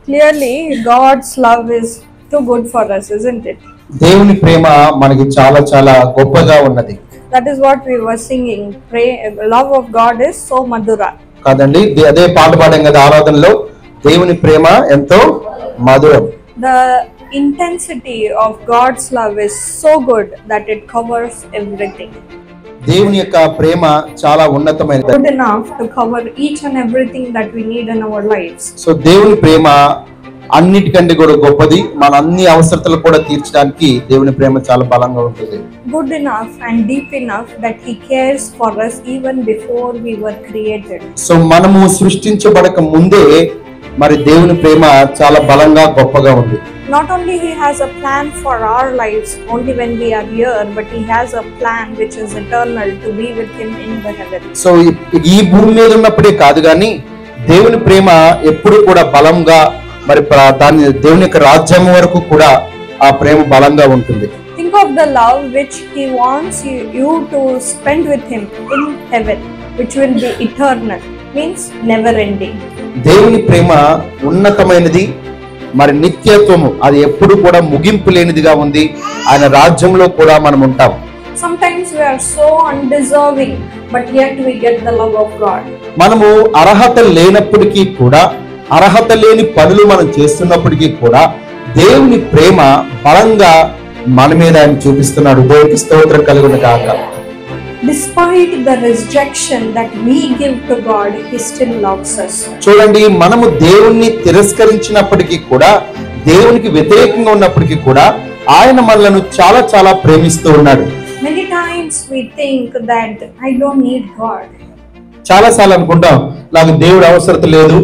Clearly, God's love is too good for us, isn't it? దేవుని ప్రేమ మనకి చాలా చాలా గొప్పగా ఉన్నది. That is what we were singing. Love of God is so madhura. కాదండి, అదే పాట పాడాం కదా ఆరాధనలో, దేవుని ప్రేమ ఎంతో మధురం. The intensity of God's love is so good that it covers everything. దేవుని యొక్క ప్రేమ చాలా ఉన్నతమైనది. Good enough to cover each and everything that we need in our lives. So దేవుని ప్రేమ అన్నిటికంటే కూడా గొప్పది. మన అన్ని అవసరతలు కూడా తీర్చడానికి దేవుని ప్రేమ చాలా బలంగా ఉంటుంది. Good enough and deep enough that He cares for us even before we were created. So మనము సృష్టించబడక ముందే మరి దేవుని ప్రేమ చాలా బలంగా గొప్పగా ఉంది. Not only He has a plan for our lives only when we are here, but He has a plan which is eternal to be with Him in the heavens. So ఈ భూమి మీద ఉన్నప్పుడే కాదు కానీ దేవుని ప్రేమ ఎప్పుడు కూడా బలంగా మరి దాని దేవుని యొక్క రాజ్యం వరకు కూడా ఆ ప్రేమ బలంగా ఉంటుంది. Think of the love which He wants you to spend with Him in heaven, which will be eternal, means never ending. దేవుని ప్రేమ ఉన్నతమైనది, మరి నిత్యత్వము అది ఎప్పుడు కూడా ముగింపు లేనిదిగా ఉంది. ఆయన రాజ్యంలో కూడా మనం ఉంటాం. Sometimes we are so undeserving, but yet we get the love of God. మనము అర్హత లేనప్పటికీ కూడా, అర్హత లేని పనులు మనం చేస్తున్నప్పటికీ కూడా దేవుని ప్రేమ బలంగా మన మీద ఆయన చూపిస్తున్నాడు. దేవునికి స్తోత్రం కలుగును గాక. Despite the rejection that we give to God, He still loves us. చూడండి, మనము దేవుణ్ణి తిరస్కరించినప్పటికీ కూడా, దేవునికి వ్యతిరేకంగా ఉన్నప్పటికీ కూడా ఆయన మనలను చాలా చాలా ప్రేమిస్తూ ఉన్నాడు. Many times we think that I don't need God. చాలా సార్లు అనుకుంటాం, నాకు దేవుడు అవసరం లేదు,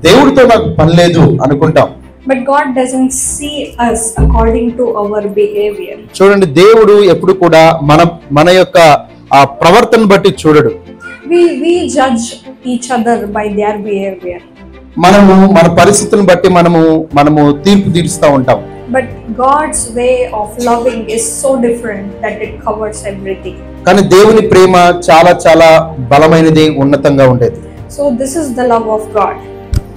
దేవుడితో నాకు పని లేదు అనుకుంటాం. But God doesn't see us according to our behavior. చూడండి, దేవుడు ఎప్పుడు కూడా మన యొక్క ఆ ప్రవర్తన బట్టి చూడడు. We judge each other by their behavior. మనము మన పరిస్థితులను బట్టి మనము తీర్పు తీరుస్తూ ఉంటాం. But God's way of loving is so different that it covers everything. కానీ దేవుని ప్రేమ చాలా చాలా బలమైనది, ఉన్నతంగా ఉండేది. So this is the love of God.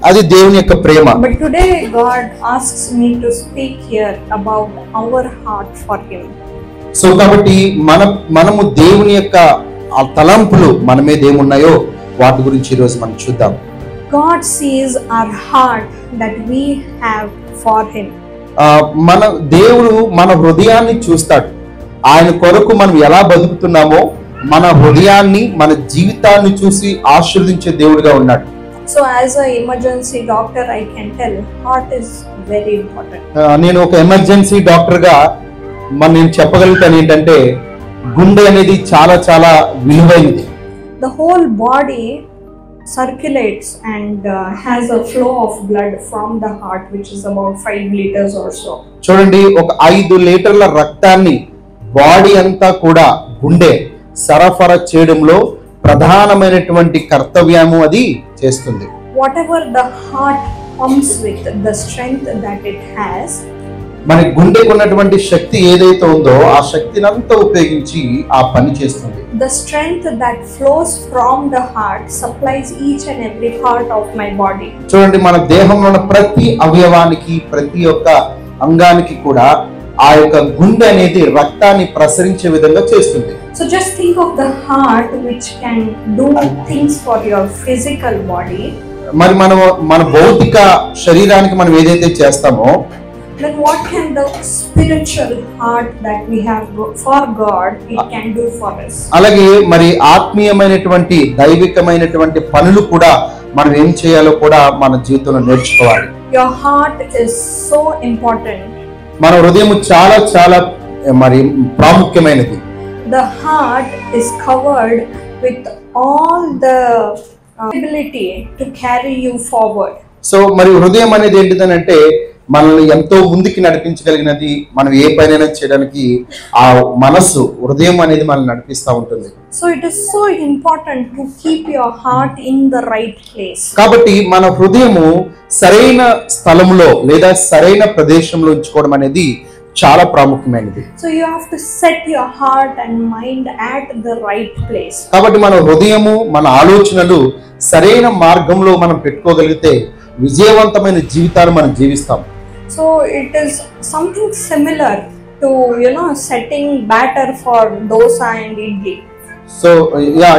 అది దేవుని యొక్క ప్రేమ. But today God asks me to speak here about our heart for Him. So కాబట్టి మనము దేవుని యొక్క ఆ తలంపులు మన మీద ఏమున్నాయో వాటి గురించి ఈరోజు మనం చూద్దాం. God sees our heart that we have for Him. దేవుడు మన హృదయాన్ని చూస్తాడు. ఆయన కొరకు మనం ఎలా బతుకుతున్నామో మన హృదయాన్ని, మన జీవితాన్ని చూసి ఆశీర్వదించే దేవుడిగా ఉన్నాడు. So as an emergency doctor I can tell heart is very important. నేను ఒక ఎమర్జెన్సీ డాక్టర్ గా నేను చెప్పగలుగుతాను ఏంటంటే, గుండె అనేది చాలా చాలా విలువైనది. The whole body circulates and has a flow of blood from the heart which is about 5 liters or so. చూడండి, ఒక 5 లీటర్ల రక్తాన్ని బాడీ అంతా కూడా గుండె సరఫరా చేయడంలో ప్రధానమైనటువంటి కర్తవ్యము అది చేస్తుంది. Whatever the heart pumps with, the strength that it has, మన గుండెకు ఉన్నటువంటి శక్తి ఏదైతే ఉందో ఆ శక్తిని అంతా ఉపయోగించి ఆ పని చేస్తుంది. The strength that flows from the heart supplies each and every part of my body. చూడండి, మన దేహంలో ఉన్న ప్రతి అవయవానికి, ప్రతి ఒక్క అంగానికి కూడా ఆ యొక్క గుండె అనేది రక్తాన్ని ప్రసరించే విధంగా చేస్తుంది. So just think of the heart which can do things for your physical body. మరి మన భౌతిక శరీరానికి మనం ఏదైతే చేస్తామో, then what can the spiritual heart that we have for God it can do for us? అలాగే మరి ఆత్మీయమైనటువంటి దైవికమైనటువంటి పనులు కూడా మనం ఏం చేయాలో కూడా మన జీవితంలో నేర్చుకోవాలి. Your heart is so important. మన హృదయం చాలా చాలా మరి ప్రాముఖ్యమైనది. The heart is covered with all the ability to carry you forward. So మరి హృదయం అనేది ఏంటిదనంటే మనల్ని ఎంతో ముందుకి నడిపించగలిగినది. మనం ఏ పనైనా చేయడానికి ఆ మనస్సు, హృదయం అనేది మనల్ని నడిపిస్తూ ఉంటుంది. So it is so important to keep your heart in the right place. కాబట్టి మన హృదయము సరైన స్థలంలో లేదా సరైన ప్రదేశంలో ఉంచుకోవడం అనేది చాలా ప్రాముఖ్యమైనది. So you have to set your heart and mind at the right place. కాబట్టి మన హృదయము, మన ఆలోచనలు సరైన మార్గంలో మనం పెట్టుకోగలిగితే విజయవంతమైన జీవితాన్ని మనం జీవిస్తాం. So it is something similar to setting batter for dosa and idli. So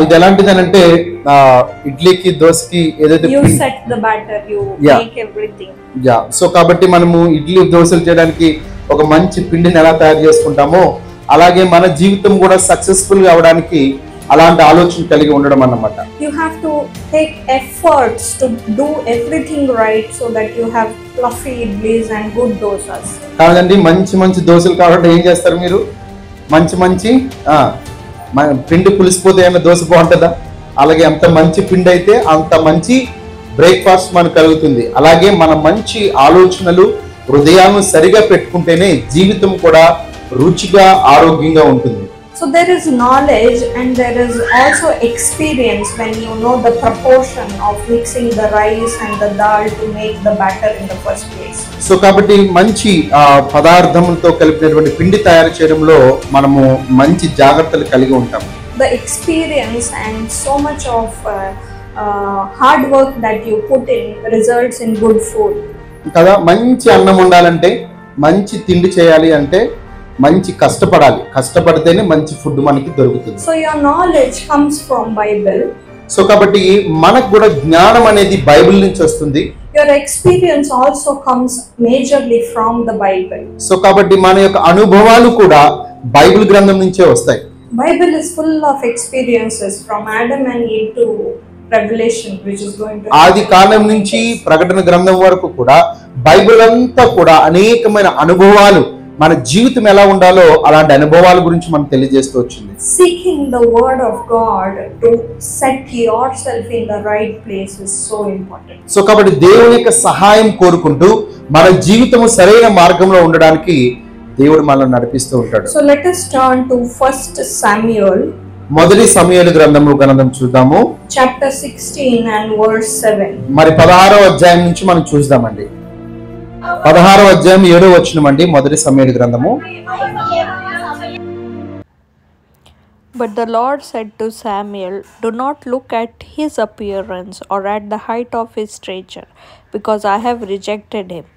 ఇది ఎలాంటిదనంటే ఇడ్లీకి దోసకి ఏదైతే you set the batter, you make everything. So కాబట్టి మనము ఇడ్లీ దోసలు చేయడానికి ఒక మంచి పిండిని ఎలా తయారు చేసుకుంటామో అలాగే మన జీవితం కూడా సక్సెస్ఫుల్ గా అవడానికి అలాంటి ఆలోచన కలిగి ఉండడం అన్నమాట. You have to take efforts to do everything right so that you have fluffy idlis and good dosas. కాదండి, మంచి మంచి దోసలు కావాలంటే ఏం చేస్తారు మీరు? మంచి పిండి పులిసిపోతే ఏమైనా దోశ బాగుంటుందా? అలాగే అంత మంచి పిండి అయితే అంత మంచి బ్రేక్ఫాస్ట్ మనకు కలుగుతుంది. అలాగే మన మంచి ఆలోచనలు హృదయాలను సరిగా పెట్టుకుంటేనే జీవితం కూడా రుచిగా ఆరోగ్యంగా ఉంటుంది. So there is knowledge and there is also experience when you know the proportion of mixing the rice and the dal to make the batter in the first place. So కాబట్టి మంచి పదార్థములతో కలిపినటువంటి పిండి తయారు చేయడంలో మనము మంచి జాగ్రత్తలు కలిగి ఉంటాం. The experience and so much of hard work that you put in results in good food. కదా, మంచి అన్నం ఉండాలంటే, మంచి తిండి చేయాలి అంటే మంచి కష్టపడితేనే మంచి ఫుడ్ మనకి దొరుకుతుంది. So your knowledge comes from Bible. So కాబట్టి మనకు కూడా జ్ఞానం అనేది బైబిల్ నుంచి వస్తుంది. Your experience also comes majorly from the Bible. So కాబట్టి మన యొక్క అనుభవాలు కూడా బైబిల్ గ్రంథం నుంచే వస్తాయి. Bible is full of experiences from Adam and Eve to Revelation, which is going to ఆది కాలం నుంచి ప్రకటన గ్రంథం వరకు కూడా బైబిల్ అంతా కూడా అనేకమైన అనుభవాలు, మన జీవితం ఎలా ఉండాలో అలాంటి అనుభవాల గురించి మనం తెలియజేస్తూ వచ్చింది. Seeking the word of God to set yourself in the right place is so important. So కాబట్టి దేవుని యొక్క సహాయం కోరుకుంటూ మన జీవితము సరైన మార్గంలో ఉండడానికి దేవుడు మనల్ని నడిపిస్తూ ఉంటాడు. So let us turn to 1 Samuel. మొదటి సమూయేలు గ్రంథం చూద్దాము. Chapter 16 and verse 7. మరి 16వ అధ్యాయం నుంచి మనం చూద్దామండి. 16వ అధ్యాయం 7వ వచనం అండి, మొదటి సమూయేలు గ్రంథము. But the Lord said to Samuel, "Do not look at his appearance or at the height of his stature, because I have rejected him.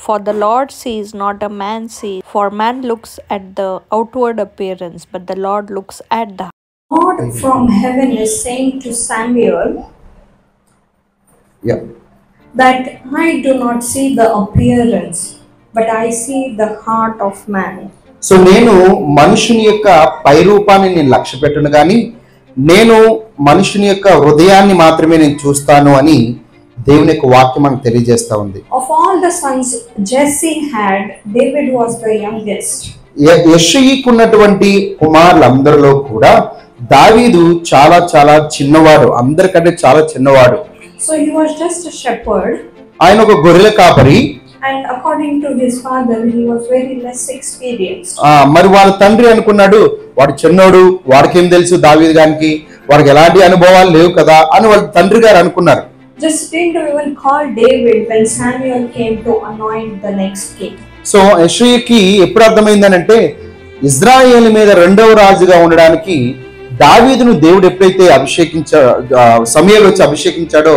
For the Lord sees not a man sees, for man looks at the outward appearance, but the Lord looks at the heart." God from heaven is saying to Samuel that I do not see the appearance, but I see the heart of man. So నేను మనుషుని యొక్క పై రూపాన్ని నేను లక్ష్య పెట్టను కానీ నేను మనుషుని యొక్క హృదయాన్ని మాత్రమే నేను చూస్తాను అని దేవుని యొక్క వాక్యం మనకు తెలియజేస్తా ఉంది. Of all the sons Jesse had, David was the youngest. యెష్షయికి ఉన్నటువంటి కుమారులందరిలో కూడా దావీదు చాలా చాలా చిన్నవాడు, అందరికంటే చాలా చిన్నవాడు. So he was just a shepherd. ఆయన ఒక గొర్రెల కాపరి. And according to his father, he was very less experienced. మరి వాళ్ళ తండ్రి అనుకున్నాడు, వాడు చిన్నోడు, వాడికేం తెలుసు దావీదు గారికి, వాడికి ఎలాంటి అనుభవాలు లేవు కదా అని వాళ్ళ తండ్రి గారు అనుకున్నారు. Just didn't even call David when Samuel came to anoint the next king. So యెష్షయికి ఎప్పుడు అర్థమైందనంటే ఇజ్రాయేల్ మీద రెండవ రాజుగా ఉండడానికి దావీదును దేవుడు ఎప్పుడైతే సమూయేలు వచ్చి అభిషేకించాడో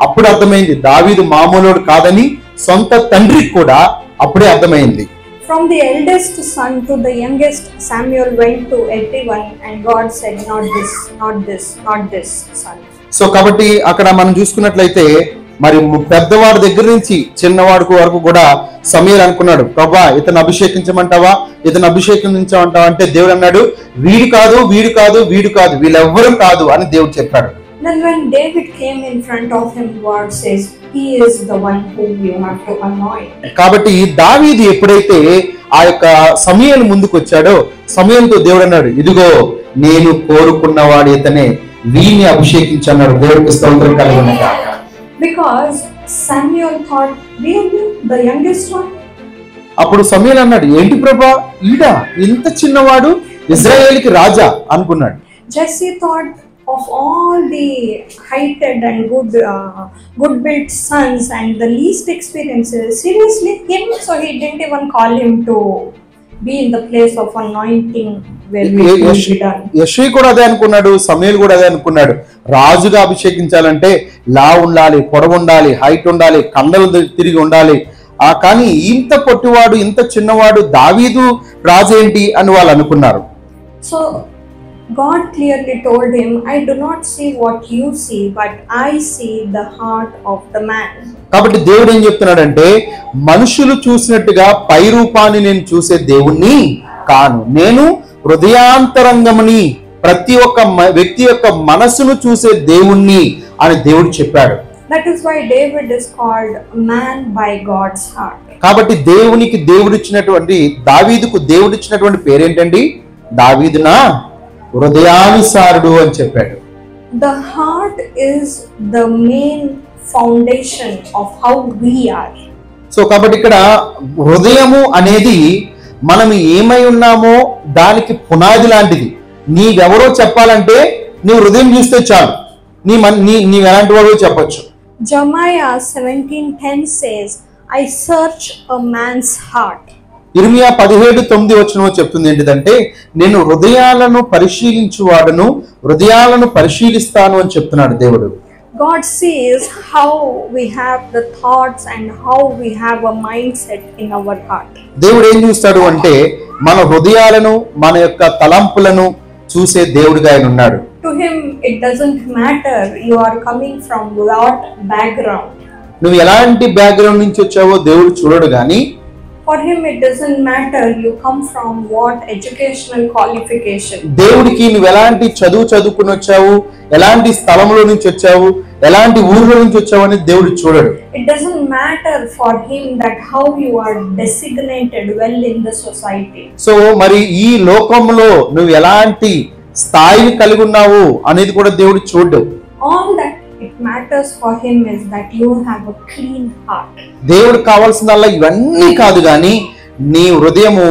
అప్పుడు అర్థమైంది దావీదు మామూలుడు కాదని సొంత తండ్రికి కూడా అప్పుడే అర్థమైంది. From the eldest son to the youngest, Samuel went to everyone and God said, not this, not this, not this son. So కాబట్టి అక్కడ మనం చూసుకున్నట్లయితే మరి పెద్దవాడి దగ్గర నుంచి చిన్నవాడి వరకు కూడా సమూయేలు అనుకున్నాడు, ప్రభా ఇతను అభిషేకించమంటావా, ఇతను అభిషేకించమంటావా అంటే దేవుడు అన్నాడు, వీడు కాదు, వీడు కాదు, వీడు కాదు, వీళ్ళెవ్వరూ కాదు అని దేవుడు చెప్పాడు. Then when David came in front of him, God says, he is the one whom you have to anoint. కాబట్టి దావీదు ఎప్పుడైతే ఆ యొక్క సమూయేలు ముందుకు వచ్చాడో సమూయేలుతో దేవుడు అన్నాడు, ఇదిగో నేను కోరుకున్నవాడు ఇతనే, వీరిని అభిషేకించన్నాడు. దేవుడికి స్తోత్రం కలుగును గాక. Because Samuel thought, really the youngest one? అప్పుడు సమూయేలు అన్నాడు, ఏంటి ప్రభా ఈడా ఇంత చిన్నవాడు ఇజ్రాయేలుకి రాజా అనుకున్నాడు. Jesse thought of all the heighted and good built sons and the least experienced, seriously him? So he didn't even call him to be in the place of anointing where we will be done. యెషయా కూడా అదే అనుకున్నాడు, సమూయేలు కూడా అదే అనుకున్నాడు. రాజుగా అభిషేకించాలంటే లా ఉండాలి, పొడవు ఉండాలి, హైట్ ఉండాలి, కండలు తిరిగి ఉండాలి. కానీ ఇంత పొట్టివాడు, ఇంత చిన్నవాడు దావీదు రాజు ఏంటి అని వాళ్ళు అనుకున్నారు. So God clearly told him, I do not see what you see, but I see the heart of the man. కాబట్టి దేవుడు ఏం చెప్తున్నాడంటే, మనుషులు చూసినట్టుగా పై రూపాన్ని నేను చూసే దేవుణ్ణి కాను, నేను హృదయాంతరంగముని, ప్రతి ఒక్క వ్యక్తి యొక్క మనసును చూసే దేవుణ్ణి అని దేవుడు చెప్పాడు. That is why David is called man by God's heart. కాబట్టి దావీదుకు దేవుడిచ్చినటువంటి పేరేంటండి? దావీదు నా హృదయానుసారుడు అని చెప్పాడు. The heart is the main foundation of how we are. So కాబట్టి ఇక్కడ హృదయము అనేది మనం ఏమై ఉన్నామో దానికి పునాది లాంటిది. నీవెవరో చెప్పాలంటే నీ హృదయం చూస్తే చాలు, నీవు ఎలాంటి వాడో చెప్పొచ్చు. Jeremiah 17:10 says, I search a man's heart. ఇర్మియా 17:9 చెప్తుంది ఏంటిదంటే, నేను హృదయాలను పరిశీలించువాడను, హృదయాలను పరిశీలిస్తాను అని చెప్తున్నాడు దేవుడు. God sees how we have the thoughts and how we have a mindset in our heart. దేవుడు ఏం చూస్తాడు అంటే, మన హృదయాలను, మన యొక్క తలంపులను చూసే దేవుడిగా ఆయన ఉన్నాడు. To him it doesn't matter you are coming from what background. నువ్వు ఎలాంటి బ్యాక్గ్రౌండ్ నుంచి వచ్చావో దేవుడు చూడడు గాని, For him it doesn't matter you come from what educational qualification. దేవుడికి నువ్వు ఎలాంటి చదువుకుని వచ్చావు, ఎలాంటి స్థలంలో నుంచి వచ్చావు, ఎలాంటి ఊర్లో నుంచి వచ్చావు అని దేవుడు చూడడు. It doesn't matter for him that how you are designated well in the society. So మరి ఈ లోకంలో నువ్వు ఎలాంటి స్థాయిని కలిగి ఉన్నావు అనేది కూడా దేవుడు చూడడు. All that it matters for him is that you have a clean heart. దేవుడు కావాల్సిందల్లా ఇవన్నీ కాదు గాని నీ హృదయము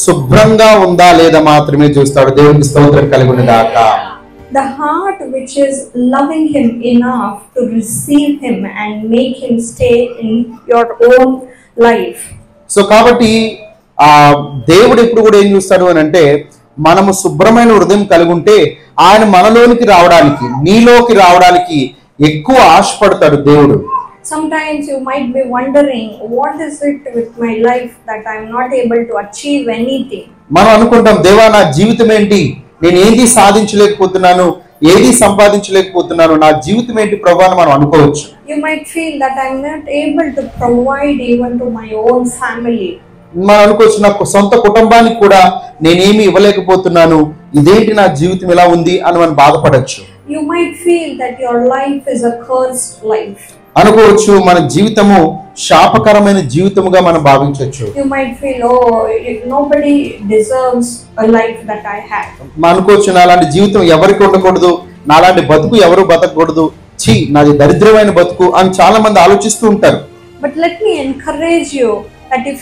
శుభ్రంగా ఉందా లేదా మాత్రమే చూస్తాడు. దేవునికి స్తోత్రం కలుగును గాక. The heart which is loving him enough to receive him and make him stay in your own life. So కాబట్టి దేవుడు ఎప్పుడు కూడా ఏం చూస్తాడు అని అంటే, మనము శుభ్రమైన హృదయం కలిగి ఉంటే ఆయన మనలోనికి రావడానికి, నీలోకి రావడానికి ఎక్కువ ఆశపడతాడు దేవుడు. Sometimes you might be wondering, what is it with my life that I am not able to achieve anything? మనం అనుకుంటాం, దేవా నా జీవితం ఏంటి, నేను ఏది సాధించలేకపోతున్నాను, ఏది సంపాదించలేకపోతున్నాను, నా జీవితం ఏంటి ప్రభువా అని మనం అనుకోవచ్చు. You might feel that I am not able to provide even to my own family. మనం అనుకోవచ్చు, నాకు సొంత కుటుంబానికి కూడా నేనేమి ఇవ్వలేకపోతున్నాను, ఇదేంటి నా జీవితం ఇలా ఉంది అని మనం బాధపడచ్చు. You might feel that your life is a cursed life. అనుకోవచ్చు, మన జీవితము శాపకరమైన జీవితముగా మనం భావించవచ్చు. You might feel, oh, nobody deserves a life that I have. అనుకోవచ్చు, నాలాంటి జీవితం ఎవరికి ఉండకూడదు, నాలాంటి బతుకు ఎవరు బతకూడదు, ఛీ నాది దరిద్రమైన బతుకు అని చాలా మంది ఆలోచిస్తూ ఉంటారు. But let me encourage you that if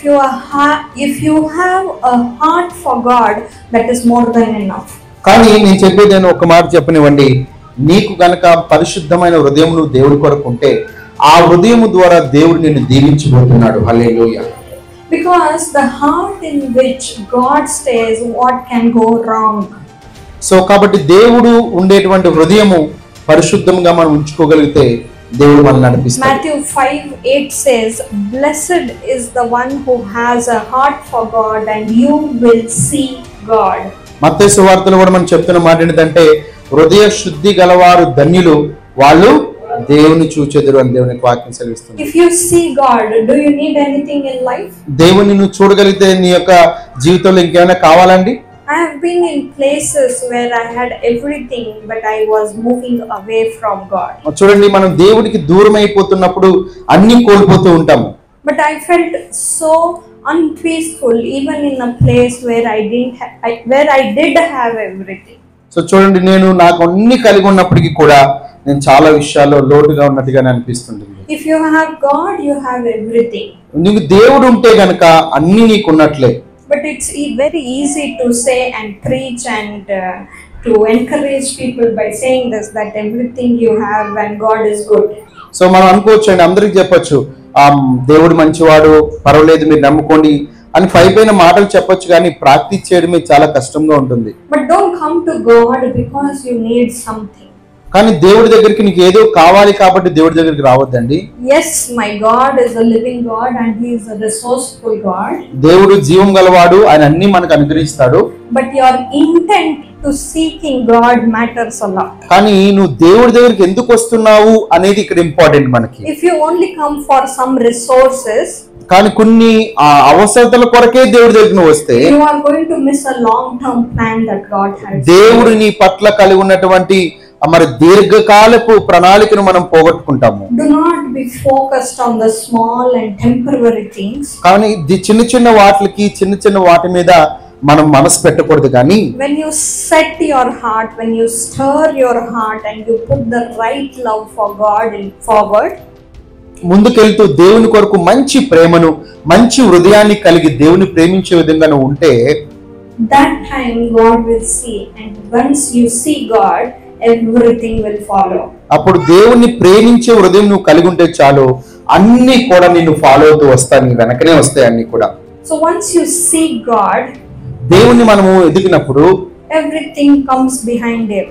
you have a heart for God, that is more than enough. కానీ నేను చెప్పేది ఒక మాట చెప్పనివ్వండి, నీకు గనక పరిశుద్ధమైన హృదయం నువ్వు దేవుడి కొరకు ఉంటే ఆ హృదయం ద్వారా దేవుడు నిన్ను దీవించబోతున్నాడు. హల్లెలూయా. Because the heart in which God stays, what can go wrong? So కాబట్టి దేవుడు ఉండేటువంటి హృదయము పరిశుద్ధంగా మనం ఉంచుకోగలిగితే దేవుడు మనల్ని నడిపిస్తాడు. Matthew 5:8 says, blessed is the one who has a heart for God and you will see God. మత్తయి సువార్తలో కూడా మనం చెప్తున్న మాట ఏంటంటే, హృదయ శుద్ధి గలవారు ధన్యులు, వాళ్ళు దేవుని చూచెదరు అని దేవుని వాక్యం సెలవిస్తుంది. If you see God, do you need anything in life? దేవుని నువ్వు చూడగలిగితే నీ యొక్క జీవితంలో ఇంకేమైనా కావాలండి? I have been in places where I had everything but I was moving away from God. చూడండి, మనం దేవుడికి దూరం అయిపోతున్నప్పుడు అన్ని కోల్పోతూ ఉంటాము. But I felt so unpeaceful even in a place where I did have everything. So చూడండి, నేను నాకు అన్ని కలిగి ఉన్నప్పటికీ కూడా నేను చాలా విషయాల్లో లోటుగా ఉన్నట్టుగా అనిపిస్తుంది. If you have God, you have everything. నీకు దేవుడు ఉంటే గనక అన్ని నీకు ఉన్నట్లే. But it's very easy to say and preach and to encourage people by saying this, that everything you have and God is good. So మనం అనుకోవచ్చు అండి, అందరికి చెప్పొచ్చు, దేవుడు మంచివాడు, పర్వాలేదు మీరు నమ్ముకోండి, అని పైపైన మాటలు చెప్పొచ్చు, కానీ ప్రాక్టీస్ చేయడమే చాలా కష్టంగా ఉంటుంది. But don't come to God because you need something. కానీ దేవుడి దగ్గరికి నీకు ఏదో కావాలి కాబట్టి దేవుడి దగ్గరికి రావద్దండి. Yes, my God is a living God and He is a resourceful God. దేవుడు జీవం గలవాడు, ఆయన అన్ని మనకు అనుగ్రహిస్తాడు. But your intent to seeking God matters a lot. కానీ నువ్వు దేవుడి దగ్గరికి ఎందుకు వస్తున్నావు అనేది ఇక్కడ ఇంపార్టెంట్ మనకి. If you only come for some resources, కానీ కొన్ని అవసరతల కొరకే దేవుడి దగ్గరికి నువ్వు వస్తే you are going to miss a long-term plan that God has. దేవుడు నీ పట్ల కలిగి ఉన్నటువంటి మరి దీర్ఘకాలపు ప్రణాళికను మనం పోగొట్టుకుంటాము. Do not be focused on the small and temporary things. కానీ చిన్న చిన్న వాటికి చిన్న వాటి మీద మనం మనసు పెట్టకూడదు. కానీ when you set your heart, when you stir your heart and you put the right love for God forward, ముందుకెళ్తూ దేవుని కొరకు మంచి ప్రేమను మంచి హృదయాన్ని కలిగి దేవుని ప్రేమించే విధంగా నువ్వు ఉంటే, that time God will see, and once you see God, everything will follow. అప్పుడు దేవుని ప్రేమించే హృదయం నువ్వు కలిగి ఉంటే చాలు, అన్ని కూడా నిన్ను ఫాలో అవుతూ వస్తాయి, నీ వెనకనే వస్తాయి అన్ని కూడా. So once you see God, దేవుని మనము ఎదిగినప్పుడు everything comes behind Him.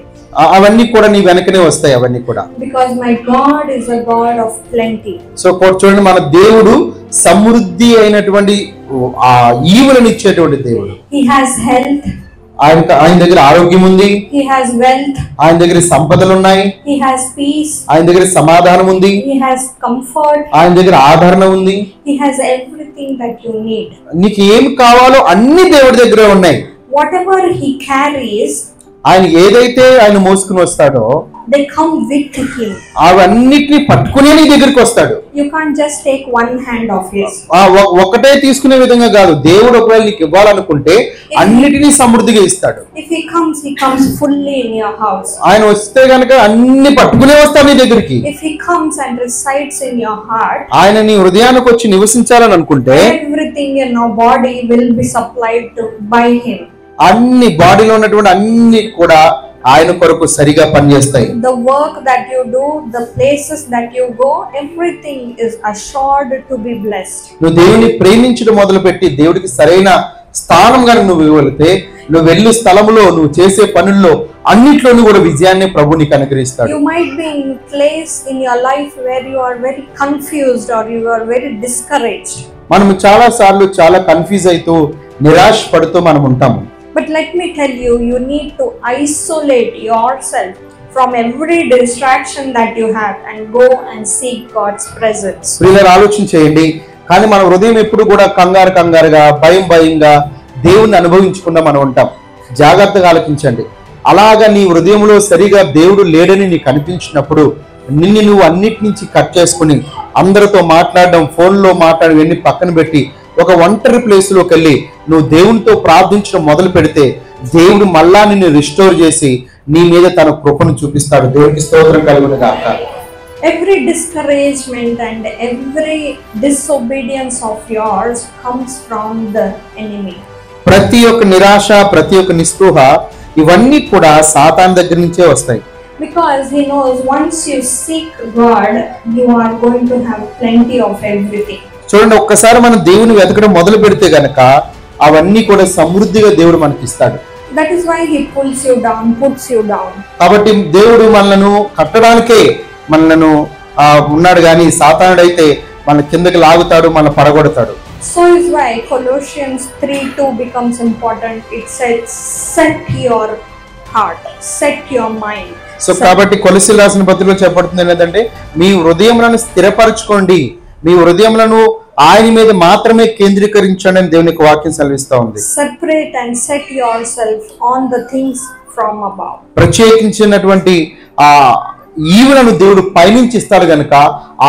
అవన్నీ కూడా నీ వెనకనే వస్తాయి అవన్నీ కూడా. Because my God is a God of plenty. So చూడండి, మన దేవుడు సమృద్ధి అయినటువంటి ఈవులను ఇచ్చేటువంటి దేవుడు. He has health. ఆయన దగ్గర ఆరోగ్యం ఉంది. He has wealth. ఆయన దగ్గర సంపదలు ఉన్నాయి. He has peace. ఆయన దగ్గర సమాధానం ఉంది. He has comfort. ఆయన దగ్గర ఆదరణ ఉంది. He has everything that you need. నీకు ఏం కావాలో అన్ని దేవుడి దగ్గర ఉన్నాయి. Whatever He carries, ఆయన ఏదైతే ఆయన మోసుకుని వస్తాడో they come with Him. అవన్నిటిని పట్టుకునే నీ దగ్గరికి వస్తాడు. You can't just take one hand of His. ఒకటే తీసుకునే విధంగా కాదు, దేవుడు ఒకవేళ నీకు ఇవ్వాలనుకుంటే అన్నిటినీ సమృద్ధిగా ఇస్తాడు. If He comes fully in your house. ఆయన వస్తే గనక అన్ని పట్టుకునే వస్తాడు నీ దగ్గరికి. If He comes and resides in your heart, ఆయన నీ హృదయానికి వచ్చి నివసించాలని అనుకుంటే everything in our body will be supplied by Him. అన్ని బాడీలో ఉన్నటువంటి అన్ని కూడా ఆయన కొరకు సరిగా పనిచేస్తాయి. The work that you do, the places that you go, everything is assured to be blessed. నువ్వు దేవుని ప్రేమించడం మొదలుపెట్టి దేవుడికి సరైన స్థానం కనుక నువ్వు ఇవ్వగలిగితే, నువ్వు వెళ్ళు స్థలంలో నువ్వు చేసే పనుల్లో అన్నిట్లోనూ కూడా విజయాన్ని ప్రభు నీకు అనుగ్రహిస్తాడు. You might be in place in your life where you are very confused or you are very discouraged. మనం చాలా సార్లు చాలా కన్ఫ్యూజ్ అవుతూ నిరాశ పడుతూ మనం ఉంటాము. But let me tell you, you need to isolate yourself from every distraction that you have and go and seek God's presence. ప్రియులారా, ఆలోచన చేయండి. కానీ మన హృదయం ఎప్పుడు కూడా కంగారుగా భయంగా దేవుణ్ణి అనుభవించకుండా మనం ఉంటాం. జాగ్రత్తగా ఆలోచించండి. అలాగా నీ హృదయంలో సరిగా దేవుడు లేడని నీకు అనిపించినప్పుడు నిన్ను నువ్వు అన్నిటి నుంచి కట్ చేసుకుని అందరితో మాట్లాడడం, ఫోన్లో మాట్లాడడం ఇవన్నీ పక్కన పెట్టి ఒక ఒంటరి ప్లేస్ లోకి వెళ్ళి నువ్వు దేవునితో ప్రార్థించడం మొదలు పెడితే దేవుడు మళ్ళా నిన్ను రిస్టోర్ చేసి నీ మీద తన కృపను చూపిస్తాడు. దేవునికి స్తోత్రం కలుగును గాక. Every discouragement and every disobedience of yours comes from the enemy. ప్రతి ఒక్క నిరాశ, ప్రతి ఒక్క నిస్పృహ ఇవన్నీ కూడా సాతాను దగ్గర నుంచే వస్తాయి. Because he knows once you seek God, you are going to have plenty of everything. చూడండి, ఒక్కసారి మనం దేవుని వెతకడం మొదలు పెడితే గనక అవన్నీ కూడా సమృద్ధిగా దేవుడు మనకి ఇస్తాడు. That is why He pulls you down, puts you down. కాబట్టి దేవుడు మనలను కట్టడానికే మనలను ఉన్నాడు, కానీ సాతానుడైతే మన కిందకి లాగుతాడు, మన పడగొడతాడు. So is why Colossians 3:2 becomes important. It says, set your heart, set your mind. So కాబట్టి కొలొస్సీయులకు రాసిన పత్రికలో చెప్పబడుతుంది ఏంటంటే, మీ హృదయములను స్థిరపరచుకోండి, మీ హృదయములను ఆయన మీద మాత్రమే కేంద్రీకరించండి అని దేవుని వాక్యం సెలవిస్తా ఉంది. Separate and set yourself on the things from above. ప్రత్యేకించినటువంటి ఈవులను దేవుడు పైనుంచి ఇస్తాడు గనుక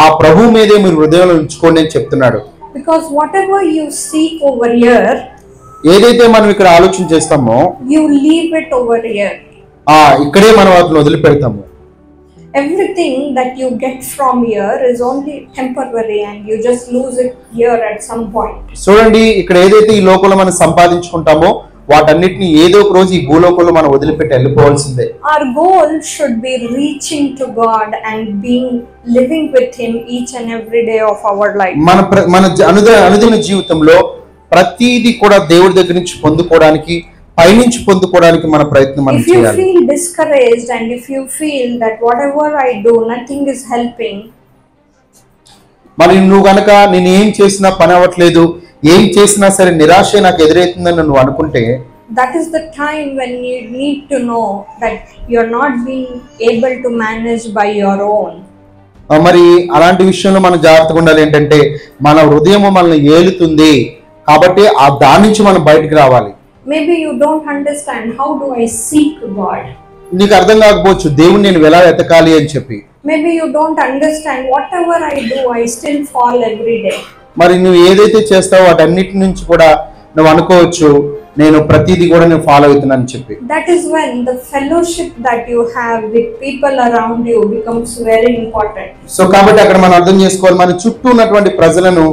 ఆ ప్రభు మీదే మీరు హృదయంలో ఉంచుకోండి అని చెప్తున్నాడు. Because whatever you seek over here, ఏదైతే మనం ఇక్కడ ఆలోచన చేస్తామో you leave it over here. ఇక్కడే మనం వాటిని వదిలిపెడతాము. Everything that you get from here is only temporary and you just lose it here at some point. చూడండి, ఇక్కడ ఏదైతే ఈ లోకంలో మనం సంపాదించుకుంటామో వాటన్నిటిని ఏదో ఒక రోజు ఈ భూలోకంలో మనం వదిలిపెట్టి వెళ్ళిపోవాల్సిందే. Our goal should be reaching to God and living with Him each and every day of our life. మన అనుదిన జీవితంలో ప్రతిదీ కూడా దేవుడి దగ్గర నుంచి పొందుకోవడానికి, పైనుంచి పొందుకోవడానికి మన ప్రయత్నం మనం If you చేయాలి. feel discouraged and if you feel that whatever I do, nothing is helping, మరి నువ్వు గనక నేను ఏం చేసినా పని అవ్వట్లేదు, ఏం చేసినా సరే నిరాశ నాకు ఎదురవుతుందని నువ్వు అనుకుంటే, that is the time when you need to know that you're not being able to manage by your own. మరి అలాంటి విషయంలో మనం జాగ్రత్తగా ఉండాలి. ఏంటంటే మన హృదయం మనల్ని ఏలుతుంది కాబట్టి ఆ దాని నుంచి మనం బయటికి రావాలి. Maybe you don't understand how do I seek God. నీకు అర్థం కాకపోవచ్చు దేవుని నేను ఎలా వెతకాలి అని చెప్పి. Maybe you don't understand whatever I do, I still fall every day. మరి నువ్వు ఏదైతే చేస్తావో వాటన్నిటి నుంచి కూడా నువ్వు అనుకోవచ్చు నేను ప్రతిదీ కూడా నేను ఫాలో అవుతున్నాను చెప్పి. That is when the fellowship that you have with people around you becomes very important. So కాబట్టి అక్కడ మనం అర్థం చేసుకోవాలి, మన చుట్టూ ఉన్నటువంటి ప్రజలను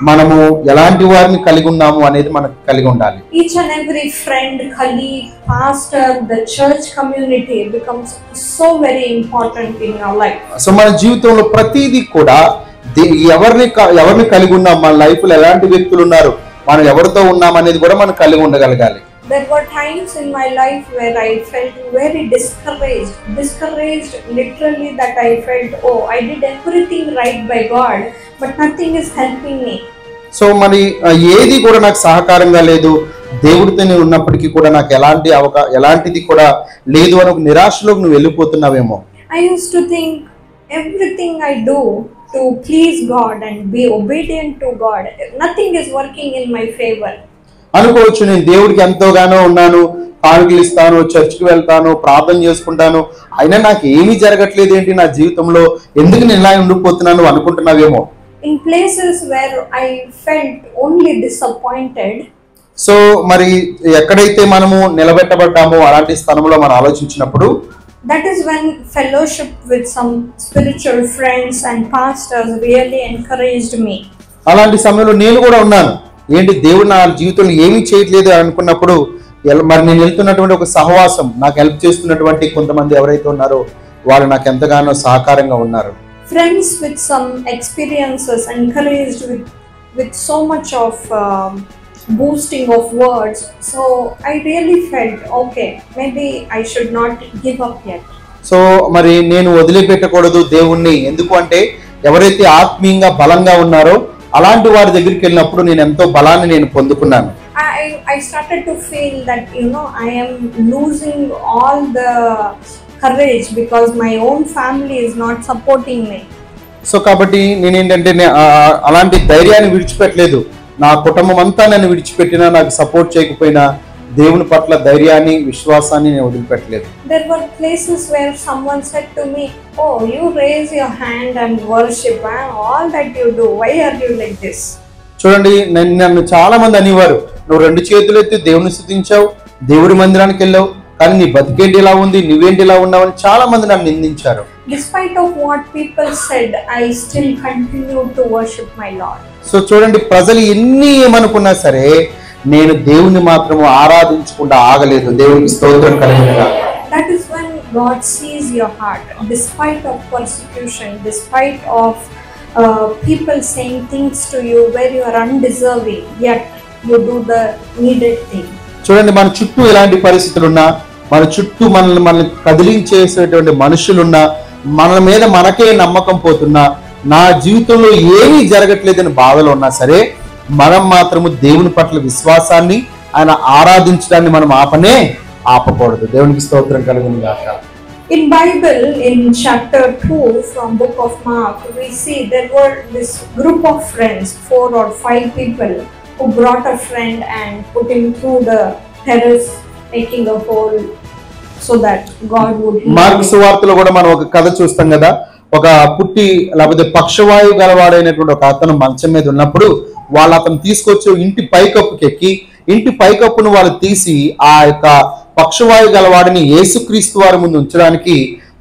మనము ఎలాంటి వారిని కలిగి ఉన్నాము అనేది మనకు కలిగి ఉండాలి. Each and every friend, colleague, pastor, the church community becomes so very important in your life. So మన జీవితంలో ప్రతిదీ కూడా ఎవరిని కలిగి ఉన్నాం, మన లైఫ్ లో ఎలాంటి వ్యక్తులు ఉన్నారు, మనం ఎవరితో ఉన్నాం అనేది కూడా మనం కలిగి ఉండగలగాలి. There were times in my life where I felt very discouraged literally, that I felt, oh, I did everything right by God, but nothing is helping me. So మరి ఏది కూడా నాకు సహకారంగా లేదు, దేవుడితో నేను ఉన్నప్పటికీ కూడా నాకు ఎలాంటిది కూడా లేదు అని ఒక నిరాశలోకి నువ్వు వెళ్ళిపోతున్నావేమో. I used to think everything I do to please God and be obedient to God, nothing is working in my favor. అనుకోవచ్చు నేను దేవుడికి ఎంతోగానో ఉన్నాను, కానుకలు ఇస్తాను, చర్చికి వెళ్తాను, ప్రార్థన చేసుకుంటాను, అయినా నాకు ఏమీ జరగట్లేదు ఏంటి నా జీవితంలో, ఎందుకు నేను ఇలా ఉండిపోతున్నాను అనుకుంటున్నావేమో. In places where I felt only disappointed, so మరి ఎక్కడైతే మనము నిలబెట్టబడ్డామో అలాంటి స్థానంలో మనం ఆలోచించినప్పుడు, that is when fellowship with some spiritual friends and pastors really encouraged me. అలాంటి సమయంలో నేను కూడా ఉన్నాను. ఏంటి దేవుడు నా జీవితంలో ఏమీ చేయట్లేదు అనుకున్నప్పుడు మరి నేను వెళ్తున్నటువంటి ఒక సహవాసం, నాకు హెల్ప్ చేస్తున్నటువంటి కొంతమంది ఎవరైతే ఉన్నారో వాళ్ళు నాకు ఎంతగానో సహకారంగా ఉన్నారు. Friends with some experiences encouraged with so much of boosting of words, so I really felt okay, maybe I should not give up yet. So మరి నేను వదిలిపెట్టకూడదు దేవుణ్ణి, ఎందుకు అంటే ఎవరైతే ఆత్మీయంగా బలంగా ఉన్నారో అలాంటి వారి దగ్గరికి వెళ్ళినప్పుడు నేను ఎంతో బలాన్ని నేను పొందుకున్నాను. I started to feel that I am losing all the courage because my own family is not supporting me. So కాబట్టి నేనేంటంటే అలాంటి ధైర్యాన్ని విడిచిపెట్టలేదు. నా కుటుంబం అంతా నన్ను విడిచిపెట్టినా, నాకు సపోర్ట్ చేయకపోయినా దేవుని పట్ల ధైర్యాన్ని, విశ్వాసాన్ని నేను వదిలిపెట్టలేదు. There were places where someone said to me, oh, you raise your hand and worship, all that you do, why are you like this? చూడండి, నన్ను చాలా మంది అనేవారు, నువ్వు 2 చేతులు ఎత్తి దేవుని స్తుతించావు, దేవుడి మందిరానికి వెళ్ళావు, కానీ నీ బతికేంటి ఇలా ఉంది, నువ్వేంటి ఇలా ఉన్నావు అని చాలా మంది నన్ను నిందించారు. Despite of what people said, I still continue to worship my Lord. So చూడండి, ప్రజలు ఎన్ని ఏమనుకున్నా సరే నేను దేవుని మాత్రం ఆరాధించకుండా ఆగలేదు. దేవునికి స్తోత్రం కలుగునుగాక. That is when God sees your heart, despite of persecution, despite of people saying things to you where you are undeserving, yet you do the needed thing. చూడండి, మన చుట్టూ ఎలాంటి పరిస్థితులున్నా, మన చుట్టూ మనల్ని కదిలించేసేటువంటి మనుషులున్నా, మన మీద మనకే నమ్మకం పోతున్నా, నా జీవితంలో ఏమీ జరగట్లేదని బాధలో ఉన్నా సరే మనం మాత్రము దేవుని పట్ల విశ్వాసాన్ని, ఆయన ఆరాధించడాన్ని మనం ఆపకూడదు. దేవునికి స్తోత్రం కలుగునుగాక. In Bible, in chapter 2 from book of Mark, we see there were this group of friends, 4 or 5 people who brought a friend and put him through the terrace, making a hole so that God would heal him. Mark సువార్తలో కూడా మనం ఒక కథ చూస్తాం కదా, ఒక పుట్టి లేకపోతే పక్షవాయువు గలవాడైనటువంటి ఒక అతను మంచం మీద ఉన్నప్పుడు వాళ్ళు అతను తీసుకొచ్చి ఇంటి పైకప్పుకి ఎక్కి, ఇంటి పైకప్పును వాళ్ళు తీసి ఆ యొక్క పక్షవాయు గలవాడిని యేసుక్రీస్తు వారి ముందు ఉంచడానికి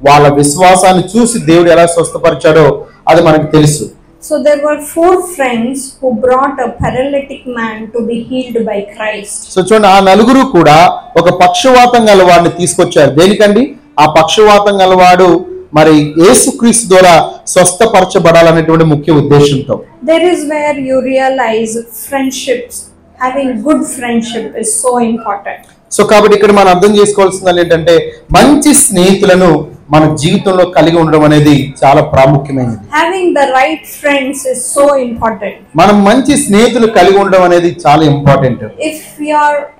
వాళ్ళ విశ్వాసాన్ని చూసి దేవుడు ఎలా స్వస్థపరిచాడో అది మనకు తెలుసు. So there were 4 friends who brought a paralytic man to be healed by Christ. So చూడండి, ఆ నలుగురు కూడా ఒక పక్షవాతం గలవాడిని తీసుకొచ్చారు. దేనికండి? ఆ పక్షవాతం గలవాడు మరి యేసుక్రీస్తు ద్వారా స్వస్థపరచబడాలనేటువంటి ముఖ్య ఉద్దేశంతో. There is where you realize friendships having good friendship is so important. So కాబట్టి ఇక్కడ మనం అర్థం చేసుకోవాల్సింది ఏంటంటే మంచి స్నేహితులను మన జీవితంలో కలిగి ఉండడం అనేది చాలా ప్రాముఖ్యమైనది. Having the right friends is so important. మనం మంచి స్నేహితులు కలిగి ఉండడం అనేది చాలా important. If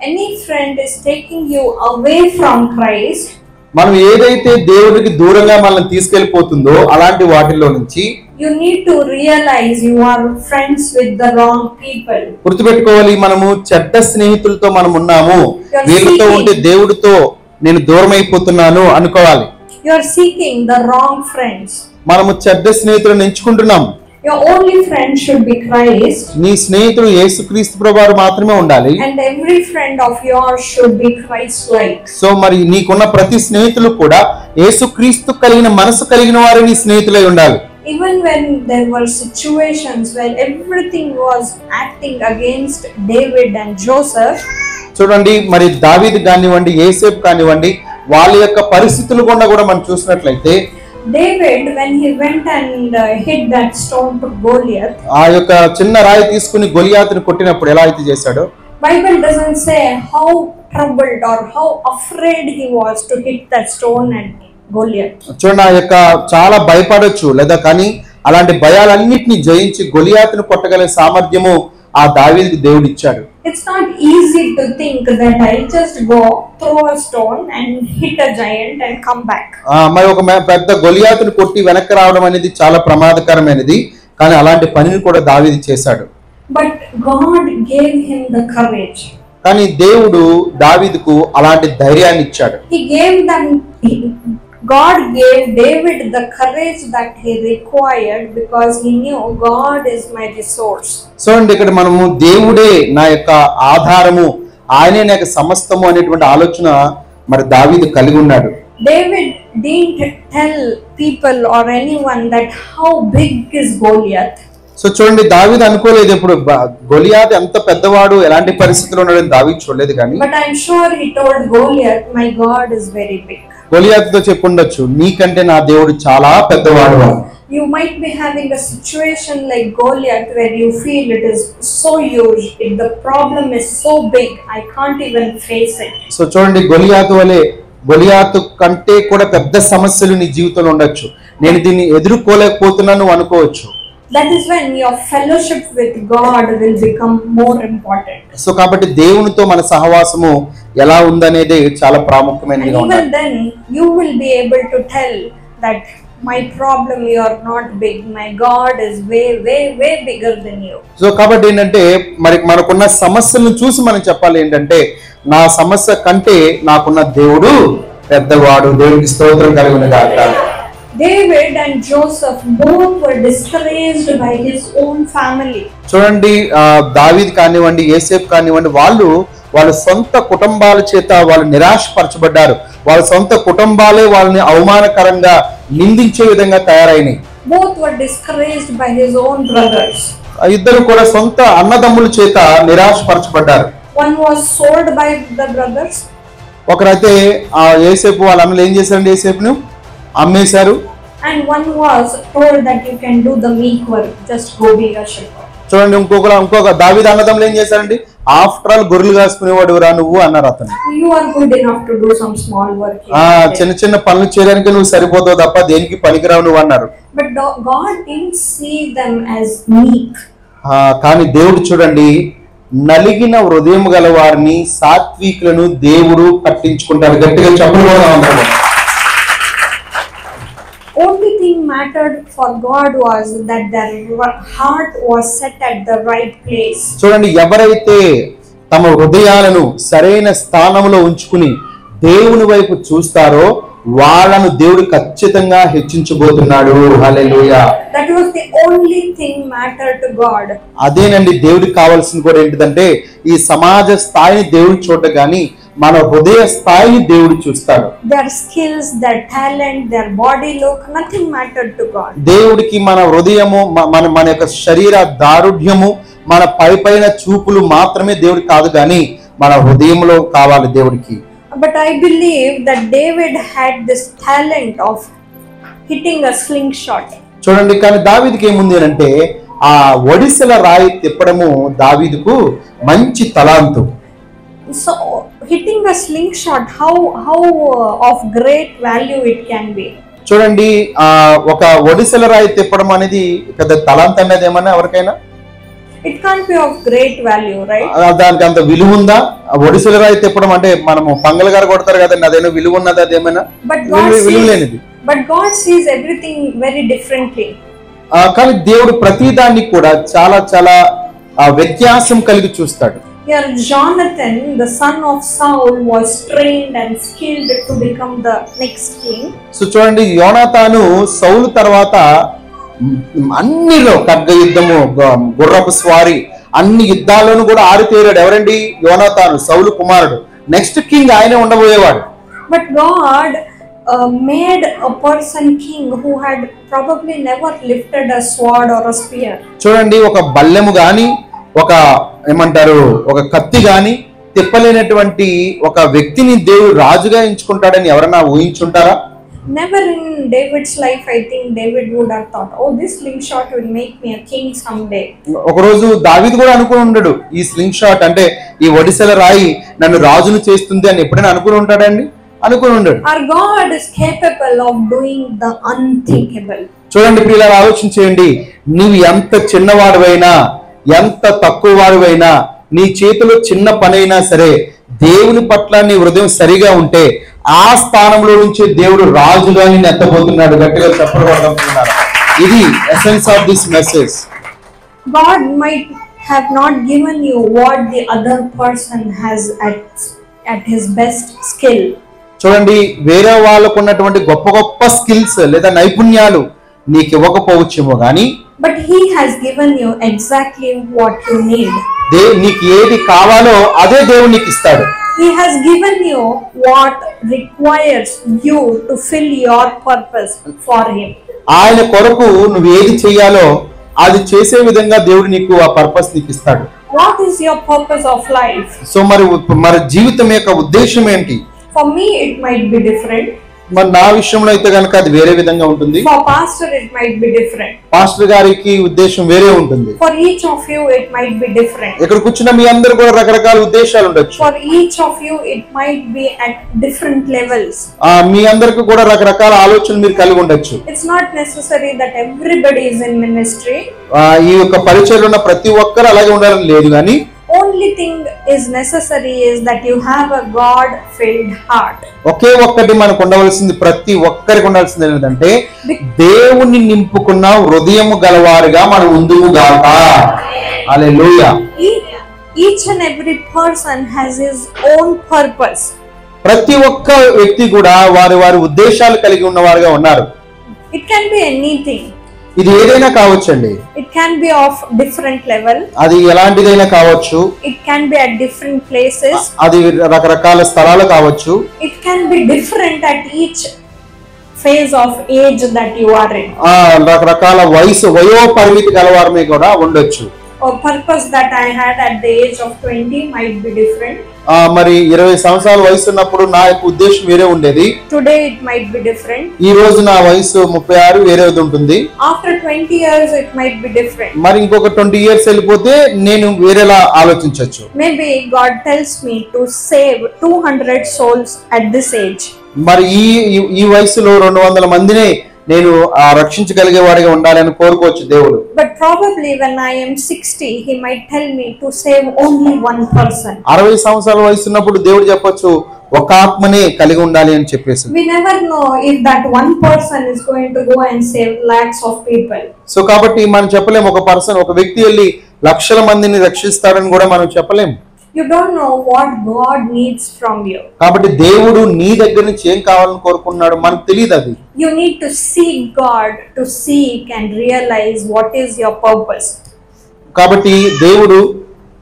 any friend is taking you away from Christ, మనం ఏదైతే దేవుడికి దూరంగా మనల్ని తీసుకెళ్లిపోతుందో అలాంటి వాటిల్లో నుంచి you need to realize you are friends with the wrong people. గుర్తుపెట్టుకోవాలి, మనము చెడ్డ స్నేహితులతో మనం ఉన్నాము, వీళ్ళతో ఉంటే దేవుడితో నేను దూరం అయిపోతున్నాను అనుకోవాలి. You are seeking the wrong friends. మనము చెడ్డ స్నేహితులను ఎంచుకుంటున్నాం. Your only friend should be Christ. నీ స్నేహితుడు యేసుక్రీస్తు ప్రభువారు మాత్రమే ఉండాలి. And every friend of yours should be Christ-like. So మరి నీకున్న ప్రతి స్నేహితులు కూడా యేసుక్రీస్తు కలిగిన మనసు కలిగిన వారే నీ స్నేహితులై ఉండాలి. Even when there were situations where everything was acting against David and Joseph, చూడండి, మరి దావీదు కానివ్వండి, యోసేపు కానివ్వండి, వాళ్ళ యొక్క పరిస్థితులు కూడా మనం చూసినట్లయితే David, when he went and hit that stone to Goliath, ఆ యొక్క చిన్న రాయి తీసుకుని గొలియాతుని కొట్టినప్పుడు ఎలా అయితే చేశాడో, Bible doesn't say how troubled or how afraid he was to hit that stone at Goliath. చూడండి, ఆ యొక్క చాలా భయపడొచ్చు లేదా కానీ అలాంటి భయాలన్నిటిని జయించి గొలియాతుని కొట్టగలిగే సామర్థ్యము ఆ దావీదుకి దేవుడు ఇచ్చాడు. It's not easy to think that I just go throw a stone and hit a giant and come back. మరి ఒక పెద్ద గొలియాతుని కొట్టి వెనక్కి రావడం అనేది చాలా ప్రమాదకరమైనది, కానీ అలాంటి పనిని కూడా దావీదు చేశాడు. But God gave him the courage. కానీ దేవుడు దావీదుకు అలాంటి ధైర్యాన్ని ఇచ్చాడు. God gave David the courage that he required because he knew God is my resource. So అండి, ఇక్కడ మనము దేవుడే నా యొక్క ఆధారము, ఆయనే నాకు సమస్తము అనేటువంటి ఆలోచన మరి దావీదు కలిగి ఉన్నాడు. David didn't tell people or anyone that how big is Goliath. So చూడండి, దావీదు అనుకోలేదు ఇప్పుడు గొలియాతు ఎంత పెద్దవాడు, ఎలాంటి పరిస్థితుల్లో ఉన్నాడని దావీదు చూడలేదు. కానీ But I'm sure he told Goliath, my God is very big. గొలియాతుతో చెప్పుండొచ్చు, నీకంటే నా దేవుడు చాలా పెద్దవాడు. You might be having a situation like Goliath where you feel it is so huge, the problem is so big, I can't even face it. So చూడండి, గొలియాతు కంటే కూడా పెద్ద సమస్యలు నీ జీవితంలో ఉండొచ్చు, నేను దీన్ని ఎదుర్కోలేకపోతున్నాను అనుకోవచ్చు. That is when your fellowship with God will become more important. So కాబట్టి దేవునితో మన సహవాసము ఎలా ఉందనేది చాలా ప్రాముఖ్యమైనది. Even then you will be able to tell that my problem, you are not big, my God is way bigger than you. So కాబట్టి ఏంటంటే మరి మనకున్న సమస్యలను చూసి మనం చెప్పాలి ఏంటంటే, నా సమస్య కంటే నాకున్న దేవుడు పెద్దవాడు. దేవునికి స్తోత్రం కలుగును గాక. David and Joseph both were discouraged by his own family. చూడండి, దావీదు కానివ్వండి, యోసేపు కానివ్వండి, వాళ్ళ సొంత కుటుంబాల చేత వాళ్ళు నిరాశపరచబడ్డారు. వాళ్ళ సొంత కుటుంబాలే వాళ్ళని అవమానకరంగా నిందించే విధంగా తయారైనాయి. Both were discouraged by his own brothers. ఇద్దరు కూడా సొంత అన్నదమ్ముల చేత నిరాశపరచబడ్డారు. One was sold by the brothers. ఒకరైతే ఆ యోసేపు వాళ్ళ అన్నలు ఏం చేశారండి, యోసేపును అమ్మేశారు. And one was told that you can do the meek work, just go be a shepherd. చూడండి, ఇంకొక దావీదు అన్నదమ్ములు ఏం చేశారండి, ఆఫ్టర్ ఆల్ గొర్రెలు కాసుకునేవాడు రా నువ్వు అన్నారు అతను. You are good enough to do some small work. చిన్న పనులు చేయడానికి నువ్వు సరిపోతావు తప్ప దేనికి పనికిరావు నువ్వు అన్నారు. But God didn't see them as meek. కానీ దేవుడు చూడండి, నలిగిన హృదయం గల వారిని, సాత్వికులను దేవుడు పట్టించుకుంటాడు. గట్టిగా చెప్పడం Only thing mattered for God was that their heart was set at the right place. చూడండి, ఎవరైతే తమ హృదయాలను సరైన స్థానంలో ఉంచుకుని దేవుని వైపు చూస్తారో వాళ్ళను దేవుడు ఖచ్చితంగా హెచ్చించబోతున్నాడు. హల్లెలూయా. That was the only thing mattered to God. అదేనండి దేవుడికి కావాల్సింది కూడా ఏంటిదంటే, ఈ సమాజ స్థాయిని దేవుడు చూడడు కానీ మన హృదయ స్థాయిని దేవుడు చూస్తాడు. Their skills, their talent, their body look, nothing mattered to God. దేవుడికి మన హృదయము, మన యొక్క శరీర దారుఢ్యము, మన పైన చూపులు మాత్రమే దేవుడికి కాదు కానీ మన హృదయంలో కావాలి దేవుడికి. But I believe that David had this talent of hitting a slingshot. చూడండి, కానీ దావీదుకి ఏముంది అంటే ఆ ఒడిసెల రాయి తిప్పడము దావీదుకు మంచి తలాంతు. So hitting a slingshot, how of great value it can be. చూడండి, ఒక ఒడిసెల రాయి తిప్పడం అనేది పెద్ద తలాంత్ అనేది ఏమన్నా ఎవరికైనా? It can't be of great value, right? దానికి అంత విలువ ఉందా? ఒడిసెల రాయి తిప్పడం అంటే మనము పంగల గారు కొడతారు కదండి, అదేనా విలువ ఉన్నది? అదేమైనా విలువ లేనిది. But God sees everything very differently. కానీ దేవుడు ప్రతిదాన్ని కూడా చాలా చాలా వ్యత్యాసం కలిగి చూస్తాడు. Here Jonathan, the son of Saul, was trained and skilled to become the next king. So చూడండి, యోనాతాను సౌలు తర్వాత అన్నిలో ఖడ్గ యుద్ధము, గుర్రపు స్వారీ, అన్ని యుద్ధాల్లోనూ కూడా ఆరితేరాడు. ఎవరండి? యోనాతాను, సౌలు కుమారుడు. నెక్స్ట్ కింగ్ ఆయనే ఉండబోయేవాడు. But God made a person king who had probably never lifted a sword or a spear. చూడండి, ఒక బల్లెము గాని, ఒక ఏమంటారు, ఒక కత్తి గాని తిప్పలేనటువంటి ఒక వ్యక్తిని దేవుడు రాజుగా ఎంచుకుంటాడని ఎవరన్నా ఊహించుంటారా? Never in David's life, I think David would have thought, oh, this slingshot will make me a king someday. ఒక రోజు దావీదు కూడా అనుకుని ఉండడు, ఈ స్లింగ్ షాట్ అంటే ఈ ఒడిసెల రాయి నన్ను రాజును చేస్తుంది అని ఎప్పుడైనా అనుకుని ఉంటాడండి? అనుకుని ఉండడు. Our God is capable of doing the unthinkable. చూడండి ప్రియులారా, ఆలోచించేయండి. నీవు ఎంత చిన్నవాడివైనా, ఎంత తక్కువ వాడివైనా, నీ చేతిలో చిన్న పనైనా సరే, దేవుని పట్ల నీ హృదయం సరిగా ఉంటే ఆ స్థానంలో నుంచి దేవుడు రాజుగా నిన్ను ఎత్తబోతున్నాడు. గట్టిగా చెప్పబడుతున్నారు. ఇది essence of this message. God might have not given you what the other person has at his best skill. చూడండి, వేరే వాళ్ళకు ఉన్నటువంటి గొప్ప గొప్ప స్కిల్స్ లేదా నైపుణ్యాలు నీకు ఇవ్వకపోవచ్చేమో గానీ, but he has given you exactly what you need. నీకు ఏది కావాలో అదే దేవుడు నీకు ఇస్తాడు. He has given you what requires you to fill your purpose for him. ఆయన కొరకు నువ్వు ఏది చేయాలో అది చేసే విధంగా దేవుడు నీకు ఆ పర్పస్ నీకు ఇస్తాడు. What is your purpose of life? So మరి జీవితం యొక్క ఉద్దేశం ఏంటి? For me it might be different. మరి నా విషయంలో అయితే కనుక అది వేరే విధంగా ఉంటుంది. For pastor it might be different. Pastor గారికి ఉద్దేశం వేరే ఉంటుంది. For each of you it might be different. ఇక్కడ కూర్చున్న మీ అందరూ కూడా రకరకాల ఉద్దేశాలు ఉండొచ్చు. For each of you it might be at different levels. మీ అందరికీ కూడా రకరకాల ఆలోచనలు మీరు కలిగి ఉండొచ్చు. It's not necessary that everybody is in ministry. ఈ యొక్క పరిచర్యలో ఉన్న ప్రతి ఒక్కరు అలాగే ఉండాలని లేదు, కానీ only thing is necessary is that you have a God filled heart. ఒకే ఒక్కటి మనకు ఉండవలసింది, ప్రతి ఒక్కరికి ఉండాల్సింది ఏంటంటే దేవుని నింపుకున్న హృదయము గలవారుగా మనం ఉందుము గాక. హల్లెలూయా. Each and every person has his own purpose. ప్రతి ఒక్క వ్యక్తి కూడా వారి వారి ఉద్దేశాలు కలిగి ఉన్నవారుగా ఉన్నారు. It can be anything. ఇది ఏదైనా కావచ్చండి. It can be of different level. అది ఎలాంటిదైనా కావచ్చు. It can be at different places. అది రకరకాల స్థలాలు కావచ్చు. It can be different at each phase of age that you are in. రకరకాల వయో పరిమితి గలవారమే కూడా ఉండొచ్చు. Or purpose that I had at the age of 20 might be different. మరి 20 సంవత్సరాల వయసు ఉన్నప్పుడు నా యొక్క ఉద్దేశం వేరే ఉండేది. Today it might be different. ఈ రోజు నా వయసు 36 వేరేది ఉంటుంది. After 20 years it might be different. మరి ఇంకొక 20 years వెళ్ళిపోతే నేను వేరేలా ఆలోచించవచ్చు. Maybe God tells me to save 200 souls at this age. మరి ఈ వయసులో 200 మందిని నేను రక్షించగలిగే వాడిగా ఉండాలని కోరుకోవచ్చు దేవుడు. But probably when I am 60 he might tell me to save only one person. 60 సంవత్సరాల వయసు ఉన్నప్పుడు దేవుడు చెప్పొచ్చు ఒక ఆత్మనే కలిగి ఉండాలి అని చెప్పేసి. We never know if that one person is going to go and save lakhs of people. So కాబట్టి మనం చెప్పలేం ఒక వ్యక్తి వెళ్ళి లక్షల మందిని రక్షిస్తారని కూడా మనం చెప్పలేం. You don't know what God needs from you. కాబట్టి దేవుడు నీ దగ్గర నుంచి ఏం కావాలని కోరుకుంటున్నాడు మనకు తెలియదు. అది You need to seek God to seek and realize what is your purpose. కాబట్టి దేవుడు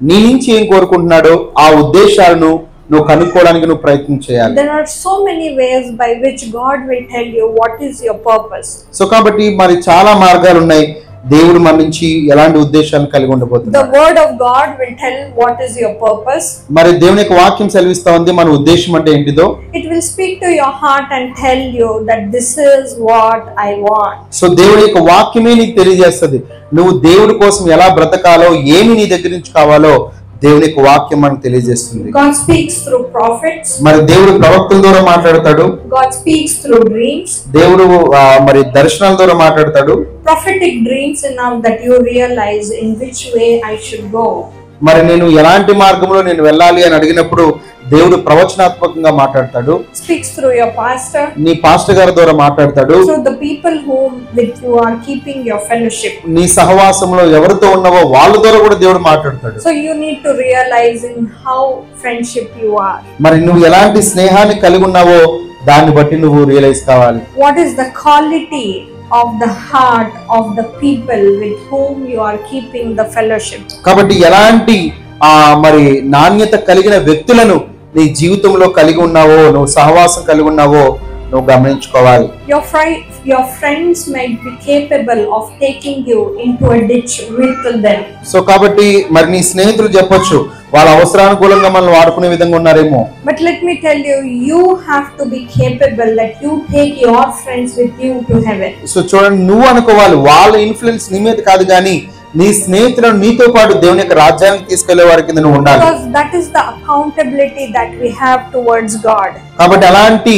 నీ నుంచి ఏం కోరుకుంటున్నాడో ఆ ఉద్దేశాలను నువ్వు కనుక్కోవడానికి నువ్వు ప్రయత్నం చేయాలి. There are so many ways by which God will tell you what is your purpose. So కాబట్టి మరి చాలా మార్గాలు ఉన్నాయి. దేవుడు మన నుంచి ఎలాంటి ఉద్దేశాలను కలిగి ఉండబోతున్నాడు. The word of God will tell what is your purpose. మరి దేవుని యొక్క వాక్యం సెలవిస్తా ఉంది మన ఉద్దేశం అంటే ఏంటిదో. It will speak to your heart and tell you that this is what I want. So దేవుడి యొక్క వాక్యమే నీకు తెలియజేస్తుంది నువ్వు దేవుడి కోసం ఎలా బ్రతకాలో, ఏమి నీ దగ్గర నుంచి కావాలో దేవుని యొక్క వాక్యం మనకు తెలియజేస్తుంది. God speaks through prophets. మరి దేవుడు ప్రవక్తల ద్వారా మాట్లాడతాడు. God speaks through dreams. దేవుడు మరి దర్శనాల ద్వారా మాట్లాడతాడు. Prophetic dreams enough that you realize in which way I should go. మరి నేను ఎలాంటి మార్గంలో నేను వెళ్ళాలి అని అడిగినప్పుడు దేవుడు ప్రవచనాత్మకంగా మాట్లాడతాడు. Speaks through your pastor. నీ పాస్టర్ గారి ద్వారా మాట్లాడతాడు. Through the people whom with you are keeping your fellowship. నీ సహవాసంలో ఎవరితో ఉన్నావో వాళ్ళ ద్వారా కూడా దేవుడు మాట్లాడతాడు. So you need to realize in how friendship you are. మరి నువ్వు ఎలాంటి స్నేహాన్ని కలిగి ఉన్నావో దాన్ని బట్టి నువ్వు రియలైజ్ కావాలి. What is the quality of the heart of the people with whom you are keeping the fellowship? కాబట్టి ఎలాంటి మరి నాణ్యత కలిగిన వ్యక్తులను నీ జీవితంలో కలిగి ఉన్నావో, నువ్వు సహవాసం కలిగి ఉన్నావో నువ్వు గమనించుకోవాలి. Your friends might be capable of taking you into a ditch with them. So కాబట్టి మరి నీ స్నేహితులు చెప్పొచ్చు వాళ్ళ అవసరానుకూలంగా మనల్ని వాడుకునే విధంగా ఉన్నారేమో. But let me tell you, you have to be capable that you take your friends with you to heaven. So చూడండి, నువ్వు అనుకోవాలి వాళ్ళ ఇన్ఫ్లుయెన్స్ నీ మీద కాదు కానీ నీ స్నేహితులను నీతో పాటు దేవుని యొక్క రాజ్యానికి తీసుకెళ్లే వారి కింద నువ్వు ఉండాలి. Because that is the accountability that we have towards God. కాబట్టి అలాంటి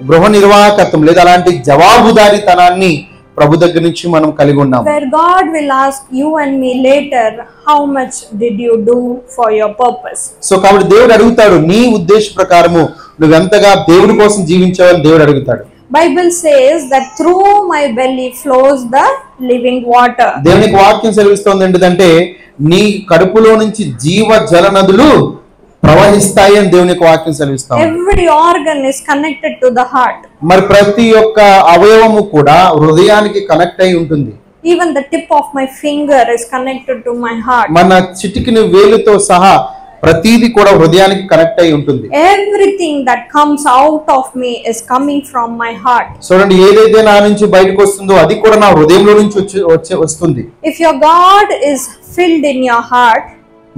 గృహ నిర్వాహకత్వం లేదా అలాంటి జవాబుదారీతనాన్ని ప్రభు దగ్గర నుంచి మనం కలిగి ఉన్నాం. Where God will ask you and me later, how much did you do for your purpose? So కాబట్టి దేవుడు అడుగుతాడు నీ ఉద్దేశ ప్రకారము నువ్వెంతగా దేవుడి కోసం జీవించావని దేవుడు అడుగుతాడు. Bible says that through my belly flows the living water. దేవునికి వాక్యం సెలవిస్తోంది ఏంటంటే నీ కడుపులో నుంచి జీవ జల నదులు ప్రవహిస్తాయి అని దేవునికి వాక్యం సెలవిస్తాం. Every organ is connected to the heart. మరి ప్రతి ఒక్క అవయవము కూడా హృదయానికి కనెక్ట్ అయి ఉంటుంది. Even the tip of my finger is connected to my heart. మన చిటికిన వేలుతో సహా ప్రతిదీ కూడా హృదయానికి కనెక్ట్ అయి ఉంటుంది. Everything that comes out of me is coming from my heart. చూడండి, ఏదైతే నా నుంచి బయటకు వస్తుందో అది కూడా నా హృదయంలో నుంచి వస్తుంది. If your God is filled in your heart,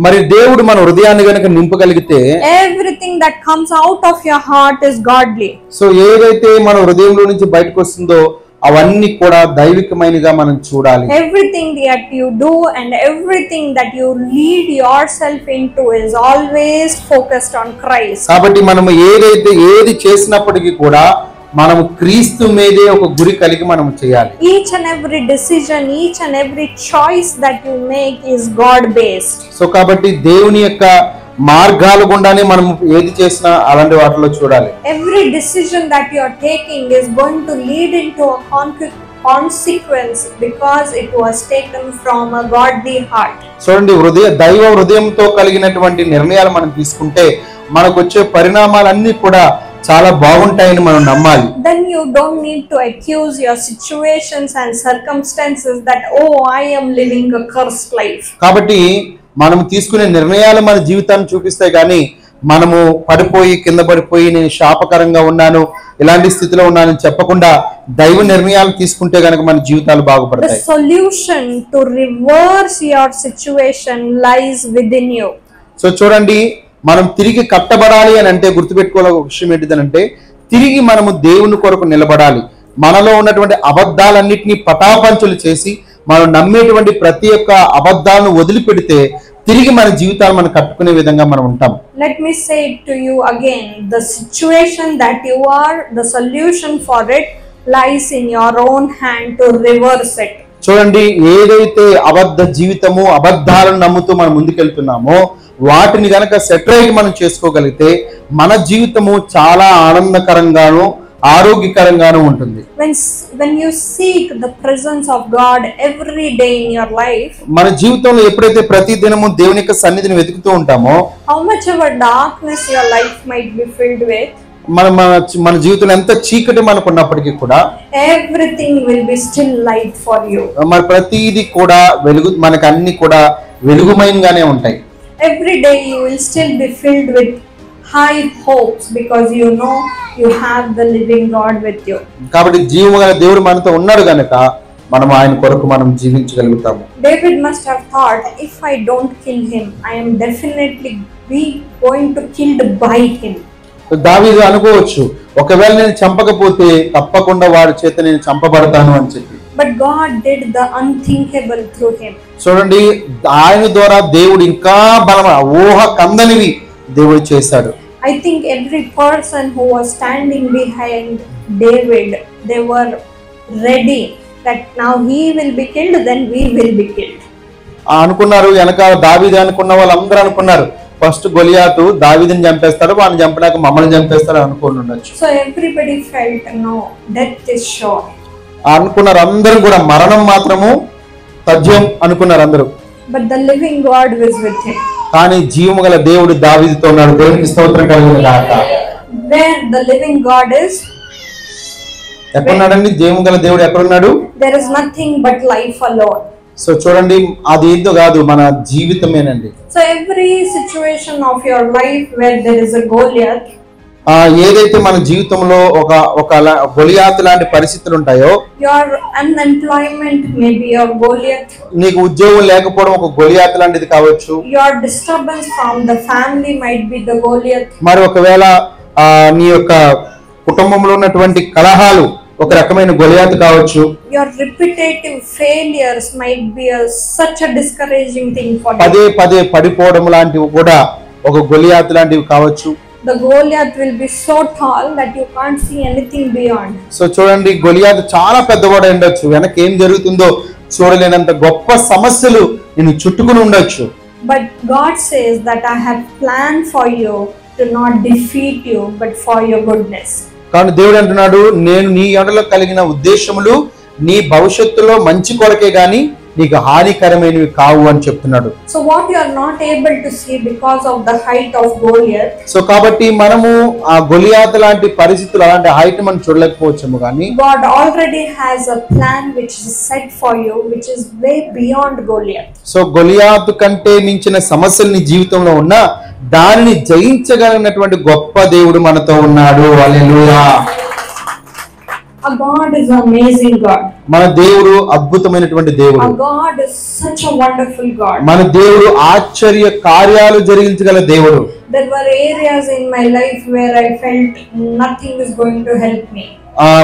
మరి దేవుడు మన హృదయాన్ని గనుక నింపగలిగితే everything that comes out of your heart is godly. So ఏదైతే మన హృదయంలో నుంచి బయటకు వస్తుందో అవన్నీ కూడా దైవికమైనగా మనం చూడాలి. Everything that you do and everything that you lead yourself into is always focused on Christ. కాబట్టి మనం ఏది చేసినప్పటికీ కూడా మనం క్రీస్తు మీదే ఒక గురి కలిగి మనం చేయాలి. Each and every decision, each and every choice that you make is God based. So కాబట్టి దేవుని యొక్క మార్గాల గుండానే మనం ఏది చేసినా అలాంటి వాటిలో చూడాలి. Every decision that you are taking is going to lead into a consequence because it was taken from a godly heart. చూడండి, దైవ హృదయంతో కలిగినటువంటి నిర్ణయాలు మనం తీసుకుంటే మనకు వచ్చే పరిణామాలన్నీ కూడా చాలా బాగుంటాయని మనం నమ్మాలి. Then you don't need to accuse your situations and circumstances that I am living a cursed life. కాబట్టి మనం తీసుకునే నిర్ణయాలు మన జీవితాన్ని చూపిస్తాయి కానీ మనము కింద పడిపోయి నేను శాపకరంగా ఉన్నాను, ఇలాంటి స్థితిలో ఉన్నానని చెప్పకుండా దైవ నిర్ణయాలు తీసుకుంటే గనక మన జీవితాలు బాగుపడతాయి. The solution to reverse your situation lies within you. So చూడండి, మనం తిరిగి కట్టబడాలి అని అంటే గుర్తుపెట్టుకోవాల విషయం ఏంటిదనంటే తిరిగి మనము దేవుని కొరకు నిలబడాలి. మనలో ఉన్నటువంటి అబద్ధాలన్నిటినీ పటాపంచలు చేసి మనం నమ్మేటువంటి ప్రతి ఒక్క అబద్ధాలను వదిలిపెడితే తిరిగి మన జీవితాలు మనం కట్టుకునే విధంగా మనం ఉంటాం. Let me say it to you again. The situation that you are, the solution for it lies in your own hand to reverse it. చూడండి, ఏదైతే అబద్ధ జీవితము అబద్ధాలను నమ్ముతూ మనం ముందుకెళ్తున్నామో వాటిని గనక సెటరైట్ మనం చేసుకోగలిగితే మన జీవితము చాలా ఆనందకరంగాను ఆరోగ్యకరంగాను ఉంటుంది. When you seek the presence of God every day in your life, మన జీవితంలో ఎప్పుడైతే ప్రతి దినము దేవుని యొక్క సన్నిధిని వెతుకుతూ ఉంటామో how much ever darkness your life might be filled with, మన జీవితంలో ఎంత చీకటి మనకు ఉన్నప్పటికీ కూడా everything will be still light for you. మరి ప్రతిదీ కూడా వెలుగు మనకు అన్ని కూడా వెలుగుమయంగానే ఉంటాయి. Every day you will still be filled with high hopes because you know you have the living God with you. కాబట్టి జీవముగల దేవుడు మనతో ఉన్నాడు గనుక మనం ఆయన కొరకు మనం జీవించగలుగుతాము. David must have thought, if I don't kill him, I am definitely going to killed by him. దావీదు అనుకోవచ్చు, ఒకవేళ నేను చంపకపోతే తప్పకుండా వాడి చేత నేను చంపబడతాను అని చెప్పి. But God did the unthinkable through him. చూడండి, ఆయన ద్వారా దేవుడు ఇంకా బలమైన ఊహ కందనివి దేవుడు చేశాడు. I think every person who was standing behind David, they were ready that now he will be killed, then we will be killed. అనుకున్నారు, వెనక దావీదు అనుకున్న వాళ్ళందరూ అనుకున్నారు, ఫస్ట్ గొలియాతు దావీదుని చంపేస్తాడు, వాడిని చంపినాక మమ్మల్ని చంపేస్తాడు అనుకుని ఉండొచ్చు. So everybody felt, no, death is sure. అనుకున్నారు, అందరూ కూడా మరణం మాత్రము తథ్యం అనుకున్నారు అందరూ. But the living God was with him. కానీ జీవము గల దేవుడు దావీదుతో ఉన్నాడు. దేవునికి స్తోత్రం కలుగును గాక. Where the living God is, ఎక్కడున్నాడండి? జీవము గల దేవుడు ఎక్కడున్నాడు? there is nothing but life alone. So చూడండి, అది ఏదో కాదు, మన జీవితమేనండి. So every situation of your life where there is a Goliath, ఏదైతే మన జీవితంలో ఒక గొలియాతు లాంటి పరిస్థితులు ఉంటాయో, your unemployment may be your Goliath, నీకు ఉద్యోగం లేకపోవడం ఒక గొలియాతు లాంటిది కావచ్చు, your disturbance from the family might be the Goliath, మరి ఒకవేళ నీ యొక్క కుటుంబంలో ఉన్నటువంటి కలహాలు ఒక రకమైన గొలియాతు కావచ్చు, your repetitive failures might be such a discouraging thing for you. పదే పదే పడిపోవడం లాంటివి కూడా ఒక గొలియాతు లాంటివి కావచ్చు. The Goliath will be so tall that you can't see anything beyond. So చూడండి, గొలియాతు చాలా పెద్దవాడు ఉండొచ్చు, వెనక ఏం జరుగుతుందో చూడలేనంత గొప్ప సమస్యలు నిన్ను చుట్టుకుని ఉండొచ్చు. But God says that I have planned for you to not defeat you, but for your goodness. కానీ దేవుడు అంటున్నాడు, నేను నీ ఎడల కలిగిన ఉద్దేశములు నీ భవిష్యత్తులో మంచి కొరకే గాని నీకు హానికరమైనవి కావు అని చెప్తున్నాడు. So what you are not able to see because of the height of Goliath, so కాబట్టి మనము ఆ గొలియాతు లాంటి పరిస్థితులు, అలాంటి హైట్ మనం చూడలేకపోవచ్చేమో కానీ God already has a plan which is set for you, which is way beyond Goliath. So Goliath కంటే మించిన సమస్యలు నీ జీవితంలో ఉన్నా దానిని జయించగలిగినటువంటి గొప్ప దేవుడు మనతో ఉన్నాడు. హల్లెలూయా. Our God is an amazing God. మన దేవుడు అద్భుతమైనటువంటి దేవుడు. Our God is such a wonderful God. మన దేవుడు ఆశ్చర్య కార్యాలు జరిగించగల దేవుడు. There were areas in my life where I felt nothing is going to help me.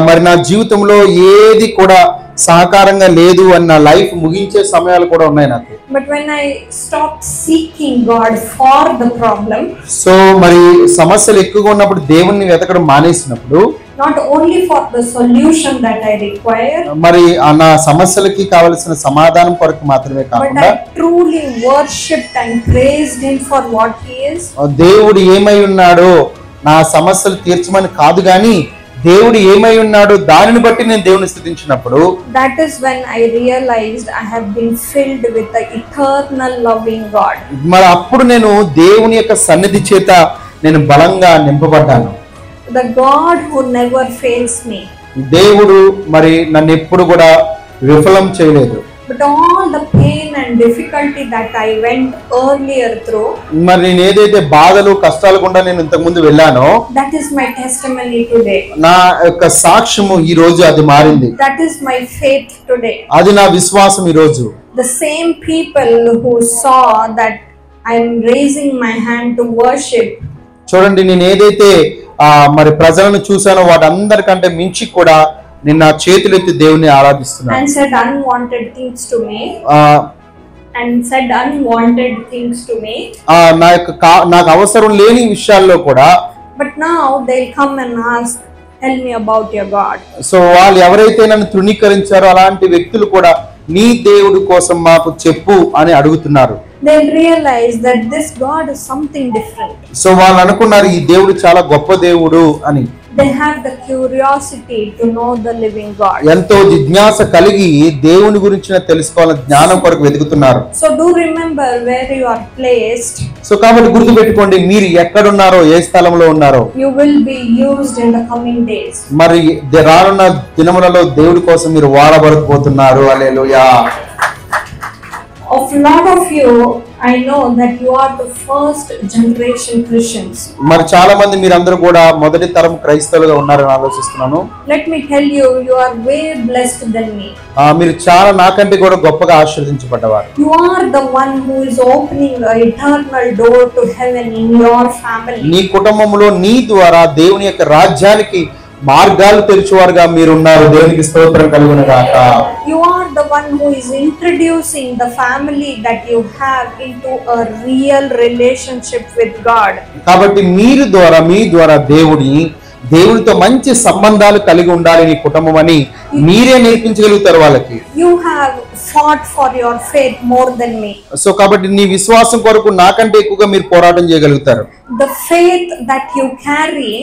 మరి నా జీవితంలో ఏది కూడా సహకారంగా లేదు అన్న లైఫ్ ముగించే సమయాలు కూడా ఉన్నాయి నాకు. But when I stopped seeking God for the problem, so మరి సమస్యలు ఎక్కువగా ఉన్నప్పుడు దేవుణ్ణి వెతకడం మానేసినప్పుడు, not only for the solution that I require, మరి నా సమస్యలకి కావలసిన సమాధానం కొరకు మాత్రమే but కాకుండా I truly worshipped and praised Him for what He is. దేవుడు ఏమై ఉన్నాడో నా సమస్యలు తీర్చమని కాదు గాని దేవుడు ఏమై ఉన్నాడో దానిని బట్టి నేను దేవుని స్తుతించినప్పుడు, that is when I realized I have been filled with the eternal loving God. మరి అప్పుడు నేను దేవుని యొక్క సన్నిధి చేత నేను బలంగా నింపబడ్డాను. The God who never fails me. దేవుడు మరి నన్ను ఎప్పుడు కూడా విఫలం చేయలేదు. But all the pain and difficulty that I went earlier through, మరి నేను ఏదైతే బాధలు కష్టాలు గుండా నేను ఇంతకు ముందు వెళ్ళానో, that is my testimony today. నా యొక్క సాక్ష్యము ఈ రోజు అది మారింది. That is my faith today. అది నా విశ్వాసం ఈ రోజు. The same people who saw that I am raising my hand to worship, చూడండి, నేను ఏదైతే మరి ప్రజలను చూసానో వాటందరికంటే మించి కూడా నేను నా చేతులెత్తి దేవుని ఆరాధిస్తున్నాను. and said unwanted things to me, నాకు అవసరం లేని విషయాల్లో కూడా. but now they'll come and ask, tell me about your God. So వాళ్ళు ఎవరైతే నన్ను తృణీకరించారో అలాంటి వ్యక్తులు కూడా నీ దేవుడి కోసం మాకు చెప్పు అని అడుగుతున్నారు. They'll realize that this God is something different. So వాళ్ళు అనుకున్నారు ఈ దేవుడు చాలా గొప్ప దేవుడు అని. They have the curiosity to know the living God. ఎంతో జిజ్ఞాస కలిగి దేవుని గురించి తెలుసుకోవాలని జ్ఞానం కొరకు వెతుకుతున్నారు. So do remember where you are placed. So కాబట్టి గుర్తుపెట్టుకోండి, మీరు ఎక్కడున్నారో, ఏ స్థలంలో ఉన్నారో. You will be used in the coming days. మరి రానున్న దినములలో దేవుడి కోసం మీరు వాడబడకపోతున్నారు. హల్లెలూయా. of lot of you, I know that you are the first generation Christians. మరి చాలా మంది మీరందరూ కూడా మొదటి తరం క్రైస్తవులుగా ఉన్నారని ఆలోచిస్తున్నాను. Let me tell you, you are way blessed than me. మీరు చాలా నాకంటే కూడా గొప్పగా ఆశీర్వదించబడ్డవారు. You are the one who is opening an eternal door to heaven in your family. నీ కుటుంబంలో నీ ద్వారా దేవుని యొక్క రాజ్యానికి మార్గాలు తెరిచేవారుగా మీరున్నారు. దేవునికి స్తోత్రం కలుగును గాక. You are the one who is introducing the family that you have into a real relationship with God. కాబట్టి మీ ద్వారా దేవునితో మంచి సంబంధాలు కలిగి ఉండాలి నీ కుటుంబం అని మీరే నేర్పించగలుగుతారు వాళ్ళకి. You have fought for your faith more than me. So కాబట్టి నీ విశ్వాసం కొరకు నాకంటే ఎక్కువగా మీరు పోరాటం చేయగలుగుతారు. The faith that you carry,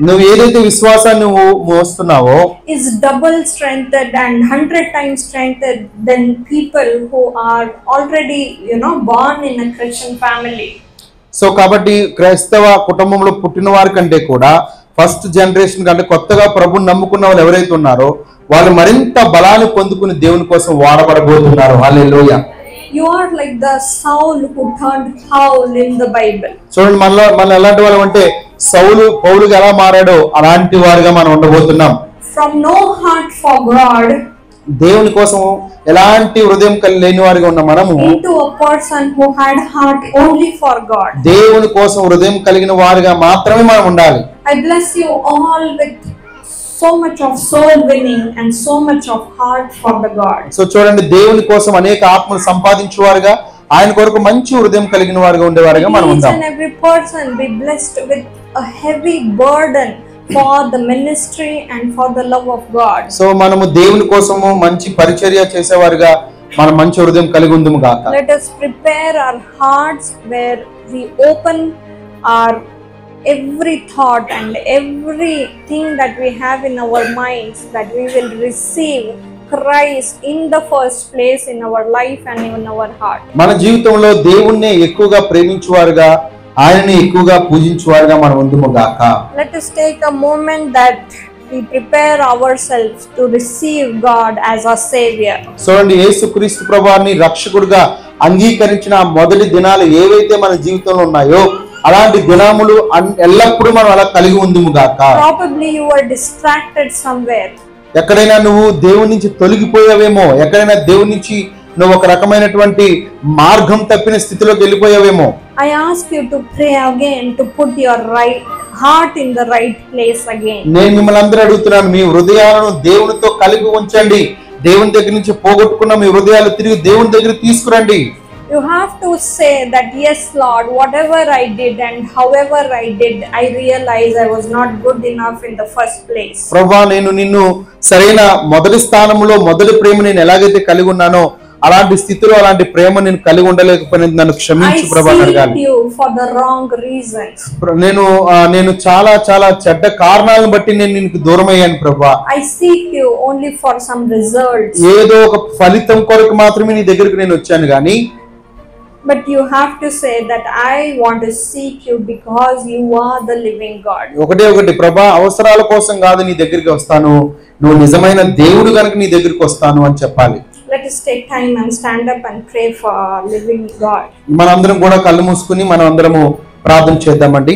నువ్వు ఏదైతే విశ్వాసాన్ని మోస్తున్నావో, is double strengthened and 100 times strengthened than people who are already, born in a Christian family. So కాబట్టి క్రైస్తవ కుటుంబంలో పుట్టిన వారి కంటే కూడా ఫస్ట్ జనరేషన్ కంటే కొత్తగా ప్రభువుని నమ్ముకున్న వాళ్ళు ఎవరైతే ఉన్నారో వాళ్ళు మరింత బలాన్ని పొందుకుని దేవుని కోసం వాడబడబోతున్నారు. హల్లెలూయా. You are like the Saul who turned Paul in the Bible. చూడండి, మన ఎలాంటి వాళ్ళం అంటే పౌలుగా ఎలా మారాడో అలాంటి వారుగా మనం ఉండబోతున్నాం. From no heart for God, దేవుని కోసం ఎలాంటి హృదయం లేని వారిగా ఉన్న మనము into a person who had heart only for God. దేవుని కోసం హృదయం కలిగిన వారిగా మాత్రమే మనం ఉండాలి. I bless you all with so much of soul winning and so much of heart for the God. So చూడండి, దేవుని కోసం అనేక ఆత్మలు సంపాదించేవారుగా ఆయన కొరకు మంచి హృదయం కలిగిన వారుగా ఉండేవారుగా మనం ఉందాం. Each and every person be blessed with a heavy burden for the ministry and for the love of God. So మనము దేవుని కోసము మంచి పరిచర్య చేసేవారుగా మనం మంచి హృదయం కలిగి ఉందుము గాక. Let us prepare our hearts where we open our every thought and everything that we have in our minds, that we will receive Christ in the first place in our life and in our heart. మన జీవితంలో దేవుణ్ణి ఎక్కువగా ప్రేమించువారుగా ఆయనని ఎక్కువగా పూజించువారుగా మనం ఉందుము గాక. Let us take a moment that we prepare ourselves to receive God as our Savior. చూడండి, యేసుక్రీస్తు ప్రభువారిని రక్షకుడిగా అంగీకరించిన మొదటి దినాలు ఏవైతే మన జీవితంలో ఉన్నాయో అలాంటి దినములు ఎల్లప్పుడూ మనం అలా కలిగి ఉందుము గాక. Probably you were distracted somewhere. ఎక్కడైనా నువ్వు దేవుని నుంచి తొలగిపోయావేమో, ఎక్కడైనా దేవుని నుంచి నువ్వు ఒక రకమైనటువంటి మార్గం తప్పిన స్థితిలోకి వెళ్ళిపోయావేమో. I ask you to pray again to put your right heart in the right place again. నేను మిమ్మల్ని అందరూ అడుగుతున్నాను, మీ హృదయాలను దేవునితో కలిపి ఉంచండి. దేవుని దగ్గర నుంచి పోగొట్టుకున్న మీ హృదయాలు తిరిగి దేవుని దగ్గర తీసుకురండి. You have to say that, yes Lord, whatever I did and however I did, I realize I was not good enough in the first place. ప్రభువా, నేను నిన్ను సరైన మొదటి స్థానంలో మొదటి ప్రేమ నేను ఎలాగైతే కలిగి ఉన్నానో అలాంటి స్థితిలో అలాంటి ప్రేమ నేను కలిగి ఉండలేకపోయినది నన్ను క్షమించు ప్రభువా అని అడగాలి. I seek you for the wrong reasons. నేను చాలా చాలా చెడ్డ కారణాలను బట్టి నేను నీకు దూరం అయ్యాను ప్రభువా. I seek you only for some results. ఏదో ఒక ఫలితం కొరకు మాత్రమే నీ దగ్గరికి నేను వచ్చాను గానీ, but you have to say that I want to seek you because you are the living God. ఒకటి ప్రభువా, అవసరాల కోసం కాదు నీ దగ్గరికి వస్తాను, నువ్వు నిజమైన దేవుడు కనుక నీ దగ్గరికి వస్తాను అని చెప్పాలి. Let us take time and stand up and pray for our living God. మనందరం కూడా కళ్ళు మూసుకుని మనం అందరము ప్రార్థన చేద్దామండి.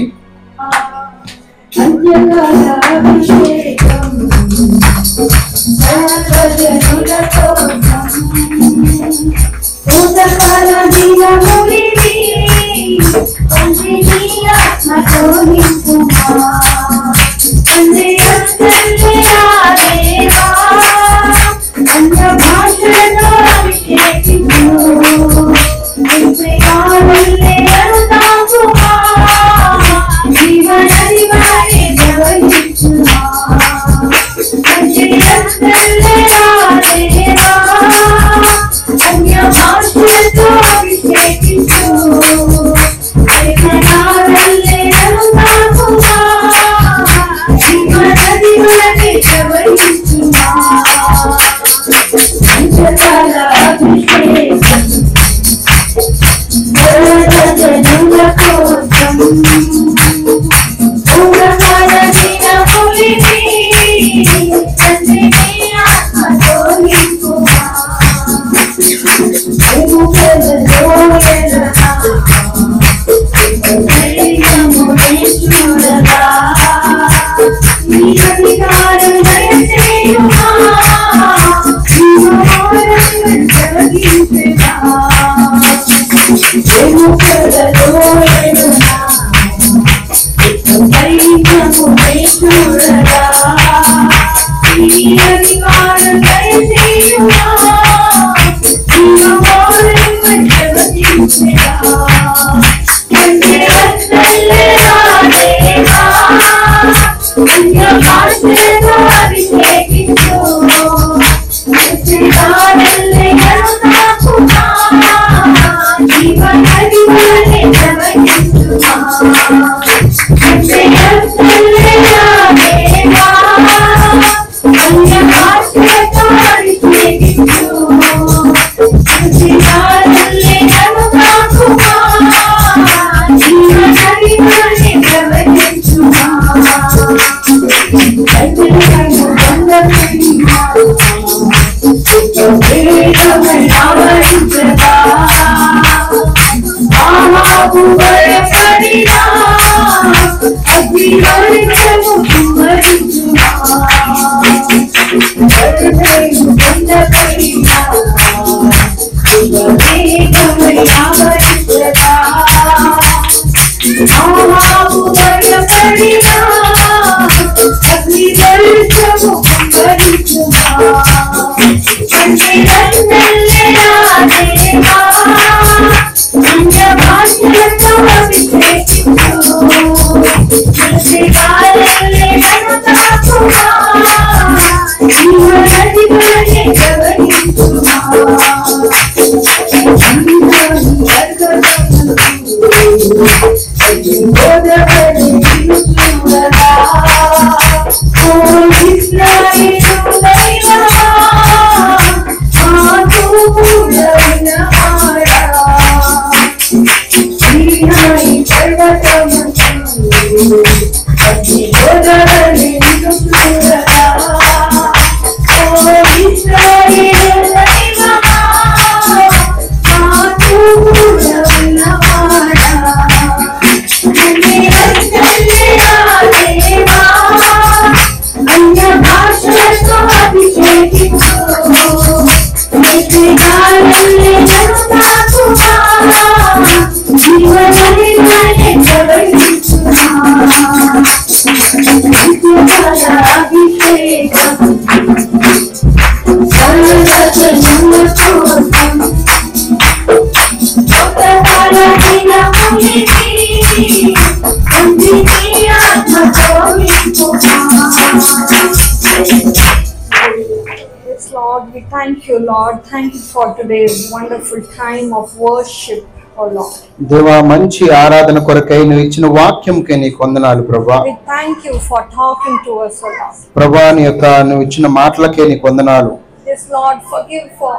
Lord, we thank you, Lord. Thank you for today's wonderful time of worship, oh Lord. దేవా మంచి ఆరాధన కొరకై నువ్వు ఇచ్చిన వాక్యంకై నీకు వందనాలు ప్రభువా. We thank you for talking to us, oh Lord. ప్రభువా నీ యొక్క నువ్వు ఇచ్చిన మాటలకే నీకు వందనాలు. Yes, Lord, forgive for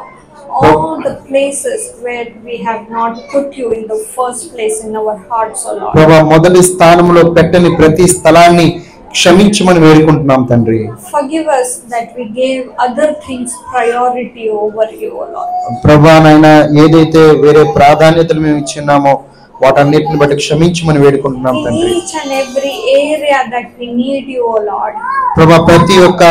all the places where we have not put you in the first place in our hearts, oh Lord. ప్రభువా మొదటి స్థానంలో పెట్టని ప్రతి స్థలాన్ని క్షమించమని వేడుకుంటున్నాం తండ్రి. Forgive us that we gave other things priority over you, O Lord. ప్రభువా నాయనా ఏదైతే వేరే ప్రాధాన్యతలు మేము ఇచ్చినామో వాటన్నిటిని బట్టి క్షమించమని వేడుకుంటున్నాం తండ్రి. Each and every area that we need you, O Lord. ప్రభువా ప్రతి ఒక్క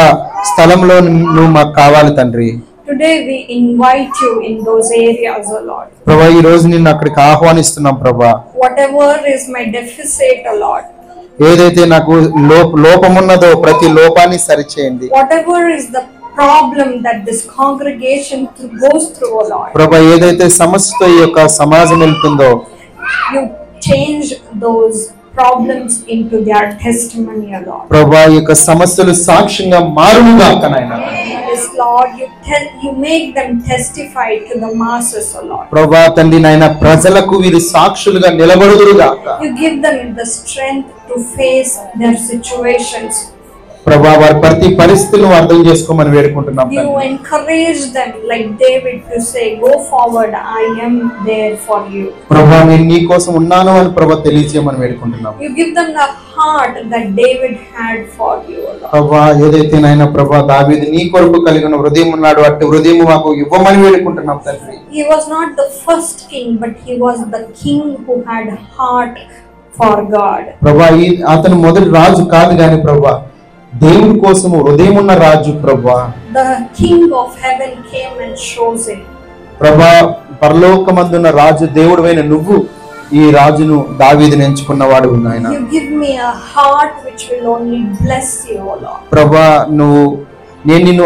స్థలంలో నువ్వు మాకు కావాలి తండ్రి. Today we invite you in those areas, O Lord. ప్రభువా ఈ రోజు నిన్ను అక్కడికి ఆహ్వానిస్తున్నాం ప్రభువా. Whatever is my deficit, O Lord. ఏదైతే నాకు లోపమున్నదో ప్రతి లోపాన్ని సరిచేయండి. Whatever is the problem that this congregation goes through, O Lord. ప్రభువా ఏదైతే సమస్యతో ఈ యొక్క సమాజం వెళ్తుందో you change those problems into their testimony, O Lord. ప్రభువా ఈ యొక్క సమస్యలు సాక్ష్యంగా మారునుగాక నాయనా. Yes, Lord, you make them testify to the masses, O Lord. ప్రభువా తండ్రి నాయనా ప్రజలకు వీరు సాక్షులుగా నిలబడుదురుగాక. You give them the strength to face their situations. ప్రభువా వారి ప్రతి పరిస్థితులను అర్థం చేసుకోమని వేడుకుంటున్నాం. You encourage them like David to say, go forward, I am there for you. ప్రభువా నేను నీ కోసం ఉన్నాను అని ప్రభువా తెలియజేయమని వేడుకుంటున్నాం. You give them the heart that David had for you, Lord. ప్రభువా ఏదైతే నాయనా ప్రభువా దావీదు నీ కొరకు కలిగిన హృదయం ఉన్నాడు అట్టి హృదయం మాకు ఇవ్వమని వేడుకుంటున్నాం తండ్రి. He was not the first king, but he was the king who had heart for God. ప్రభువా అతను మొదటి రాజు కాదు గాని ప్రభువా దేవుని కోసం హృదయం ఉన్న రాజు ప్రభువా. The king of heaven came and chose him. ప్రభువా పరలోకమందున్న రాజు దేవుడైన నువ్వు ఈ రాజును దావీదుని ఎంచుకున్నవాడు నాయన. You give me a heart which will only bless you, O Lord. ప్రభా నేను నిన్ను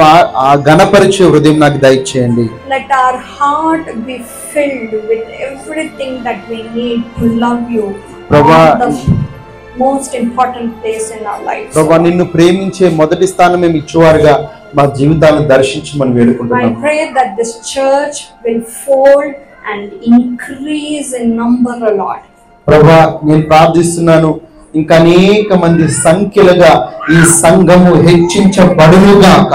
ఘనపరిచే హృదయం నాకు దయచేయండి. Let our heart be filled with everything that we need to love you. ప్రభా, the most important place in our lives. ప్రభా, నిన్ను ప్రేమించే మొదటి స్థానం మేము ఇచ్చేవారుగా మా జీవితాలను దర్శించమని వేడుకుంటున్నాం. I pray that this church will fold and increase in number a lot. ప్రభా, నేను ప్రార్థిస్తున్నాను, ఇంకా అనేక మంది సంఖ్యలుగా ఈ సంఘము హెచ్చించబడునుగాక.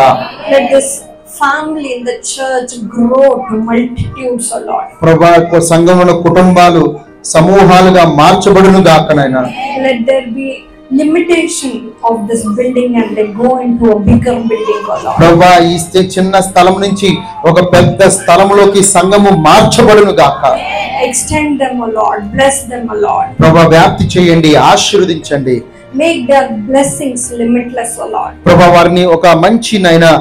Let this family in the church grow to multitudes a lot. ప్రభా, సంఘముల కుటుంబాలు సమూహాలుగా మార్చబడునుగాక నాయనా. Let there be limitation of this building and they go into a bigger building, O Lord. ప్రభా, ఈ చిన్న స్థలం నుంచి ఒక పెద్ద స్థలములోకి సంఘము మార్చబడునుగాక. Extend them, O Lord. Bless them, O Lord. ప్రభా, వ్యాప్తి చేయండి, ఆశీర్వదించండి. Make their blessings limitless, O Lord. ప్రభా, వారిని ఒక మంచి నైనా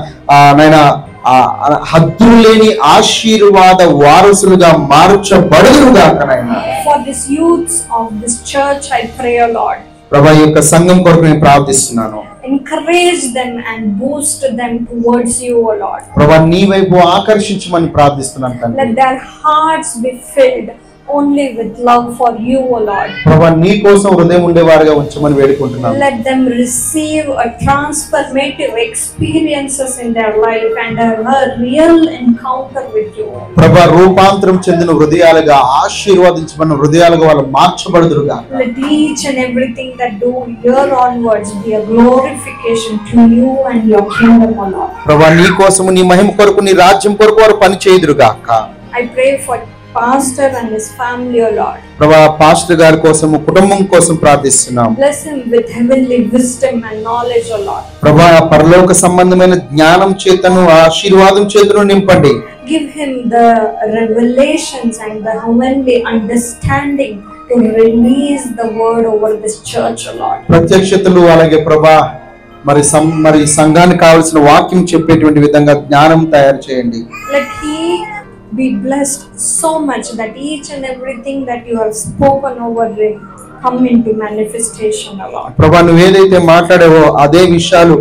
హద్దులు లేని ఆశీర్వాద వారసులుగా మార్చబడునుగాక నాయనా. For these youths of this church, I pray, O Lord. ప్రభా, ఈ యొక్క సంఘం కొరకు నేను ప్రార్థిస్తున్నాను. Encourage them and boost them towards you, O Lord. ప్రభా, నీ వైపు ఆకర్షించమని ప్రార్థిస్తున్నాను తండ్రి. Let their hearts be filled only with love for you, O Lord. ప్రభా, నీ కోసం హృదయం ఉండేవారుగా ఉంచమని వేడుకుంటున్నాను. Let them receive a transformative experiences in their life and a real encounter with you. ప్రభా, రూపాంతరం చెందిన హృదయాలుగా, ఆశీర్వదించబడిన హృదయాలుగా వాళ్ళు మార్చబడుదురుగా. Let each and everything that do here onwards be a glorification to you and your kingdom, O Lord. ప్రభా, నీ కోసము, నీ మహిమ కొరకు, నీ రాజ్యం కొరకు వారు పని చేయుదురుగాక. I pray for pastor and his family, O Lord. ప్రభా, పాస్టర్ గారి కోసము, కుటుంబం కోసం ప్రార్థిస్తున్నాం. Bless him with heavenly wisdom and knowledge, O Lord. ప్రభా, పరలోక సంబంధమైన జ్ఞానం చేతను, ఆశీర్వాదం చేతను నింపండి. Give him the revelations and the heavenly understanding to release the word over this church, O Lord. ప్రత్యక్షతలు, అలాగే ప్రభా మరి సంఘానికి కావాల్సిన వాక్యం చెప్పేటువంటి విధంగా జ్ఞానం తయారు చేయండి. Let he be blessed so much that each and everything that you have spoken over him come into manifestation, O Lord. ప్రభా, నువ్వు ఏదైతే మాట్లాడావో అదే విషయాలు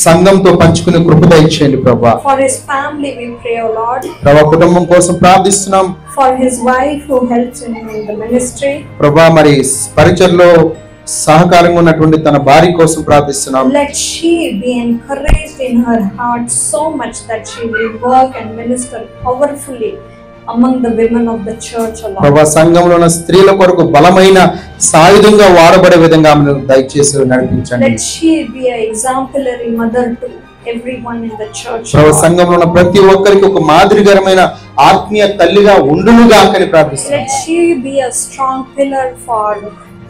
సంఘంతో పంచుకునే కృప దయచేయండి ప్రభా. For his family we pray, O Lord. ప్రభా, కుటుంబం కోసం ప్రార్థిస్తున్నాం. For his wife who helps him in the ministry. ప్రభా, మరి పరిచర్లో సహకారంగా ఉన్నటువంటి తన భార్య కోసం ప్రార్థిస్తున్నాం. Let she be encouraged in her heart so much that she will work and minister powerfully among the women of the church, O Lord. ప్రభా, సంఘంలో ఉన్న స్త్రీల కొరకు బలమైన సాయుధంగా వాడబడే విధంగా ఆమెను దయచేసి నడిపించండి. Let she be an exemplary mother to everyone in the church. ప్రభా, సంఘంలో ఉన్న ప్రతి ఒక్కరికి ఒక మాదిరికరమైన ఆత్మీయ తల్లిగా ఉండునుగాకని ప్రార్థిస్తున్నాం. Let she be a strong pillar for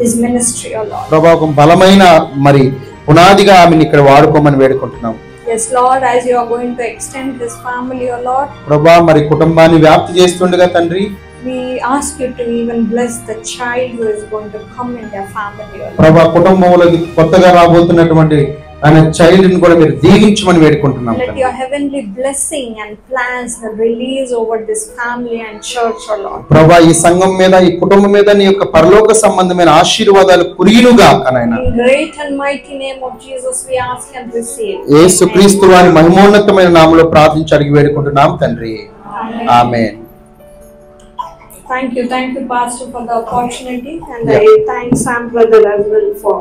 his ministry, O Lord. ప్రభా, ఒక బలమైన మరి పునాదిగా ఆమెను ఇక్కడ వాడుకోమని వేడుకుంటున్నాం. Yes, Lord, as you are going to extend his family, O Lord. ప్రభా, మరి కుటుంబాన్ని వ్యాప్తి చేస్తుండగా తండ్రి, we ask you to even bless the child who is going to come in their family, O Lord. ప్రభా, కుటుంబంలోకి కొత్తగా రాబోతున్నటువంటి ఆయన చైల్డ్ ని కూడా మీరు దీవించమని వేడుకుంటున్నాం. Let your heavenly blessing and plans release over this family and church, O Lord. ప్రభా, ఈ సంఘం మీద, ఈ కుటుంబం మీద నీ యొక్క పరలోక సంబంధమైన ఆశీర్వాదాలు కురియునుగాక నాయనా. In great and mighty name of Jesus we ask and receive. యేసుక్రీస్తు వారి మహిమోన్నతమైన నామములో ప్రార్థించి అడిగి వేడుకుంటున్నాం తండ్రి. ఆమేన్. Thank you, Pastor, for the opportunity, and I thank Sam brother as well for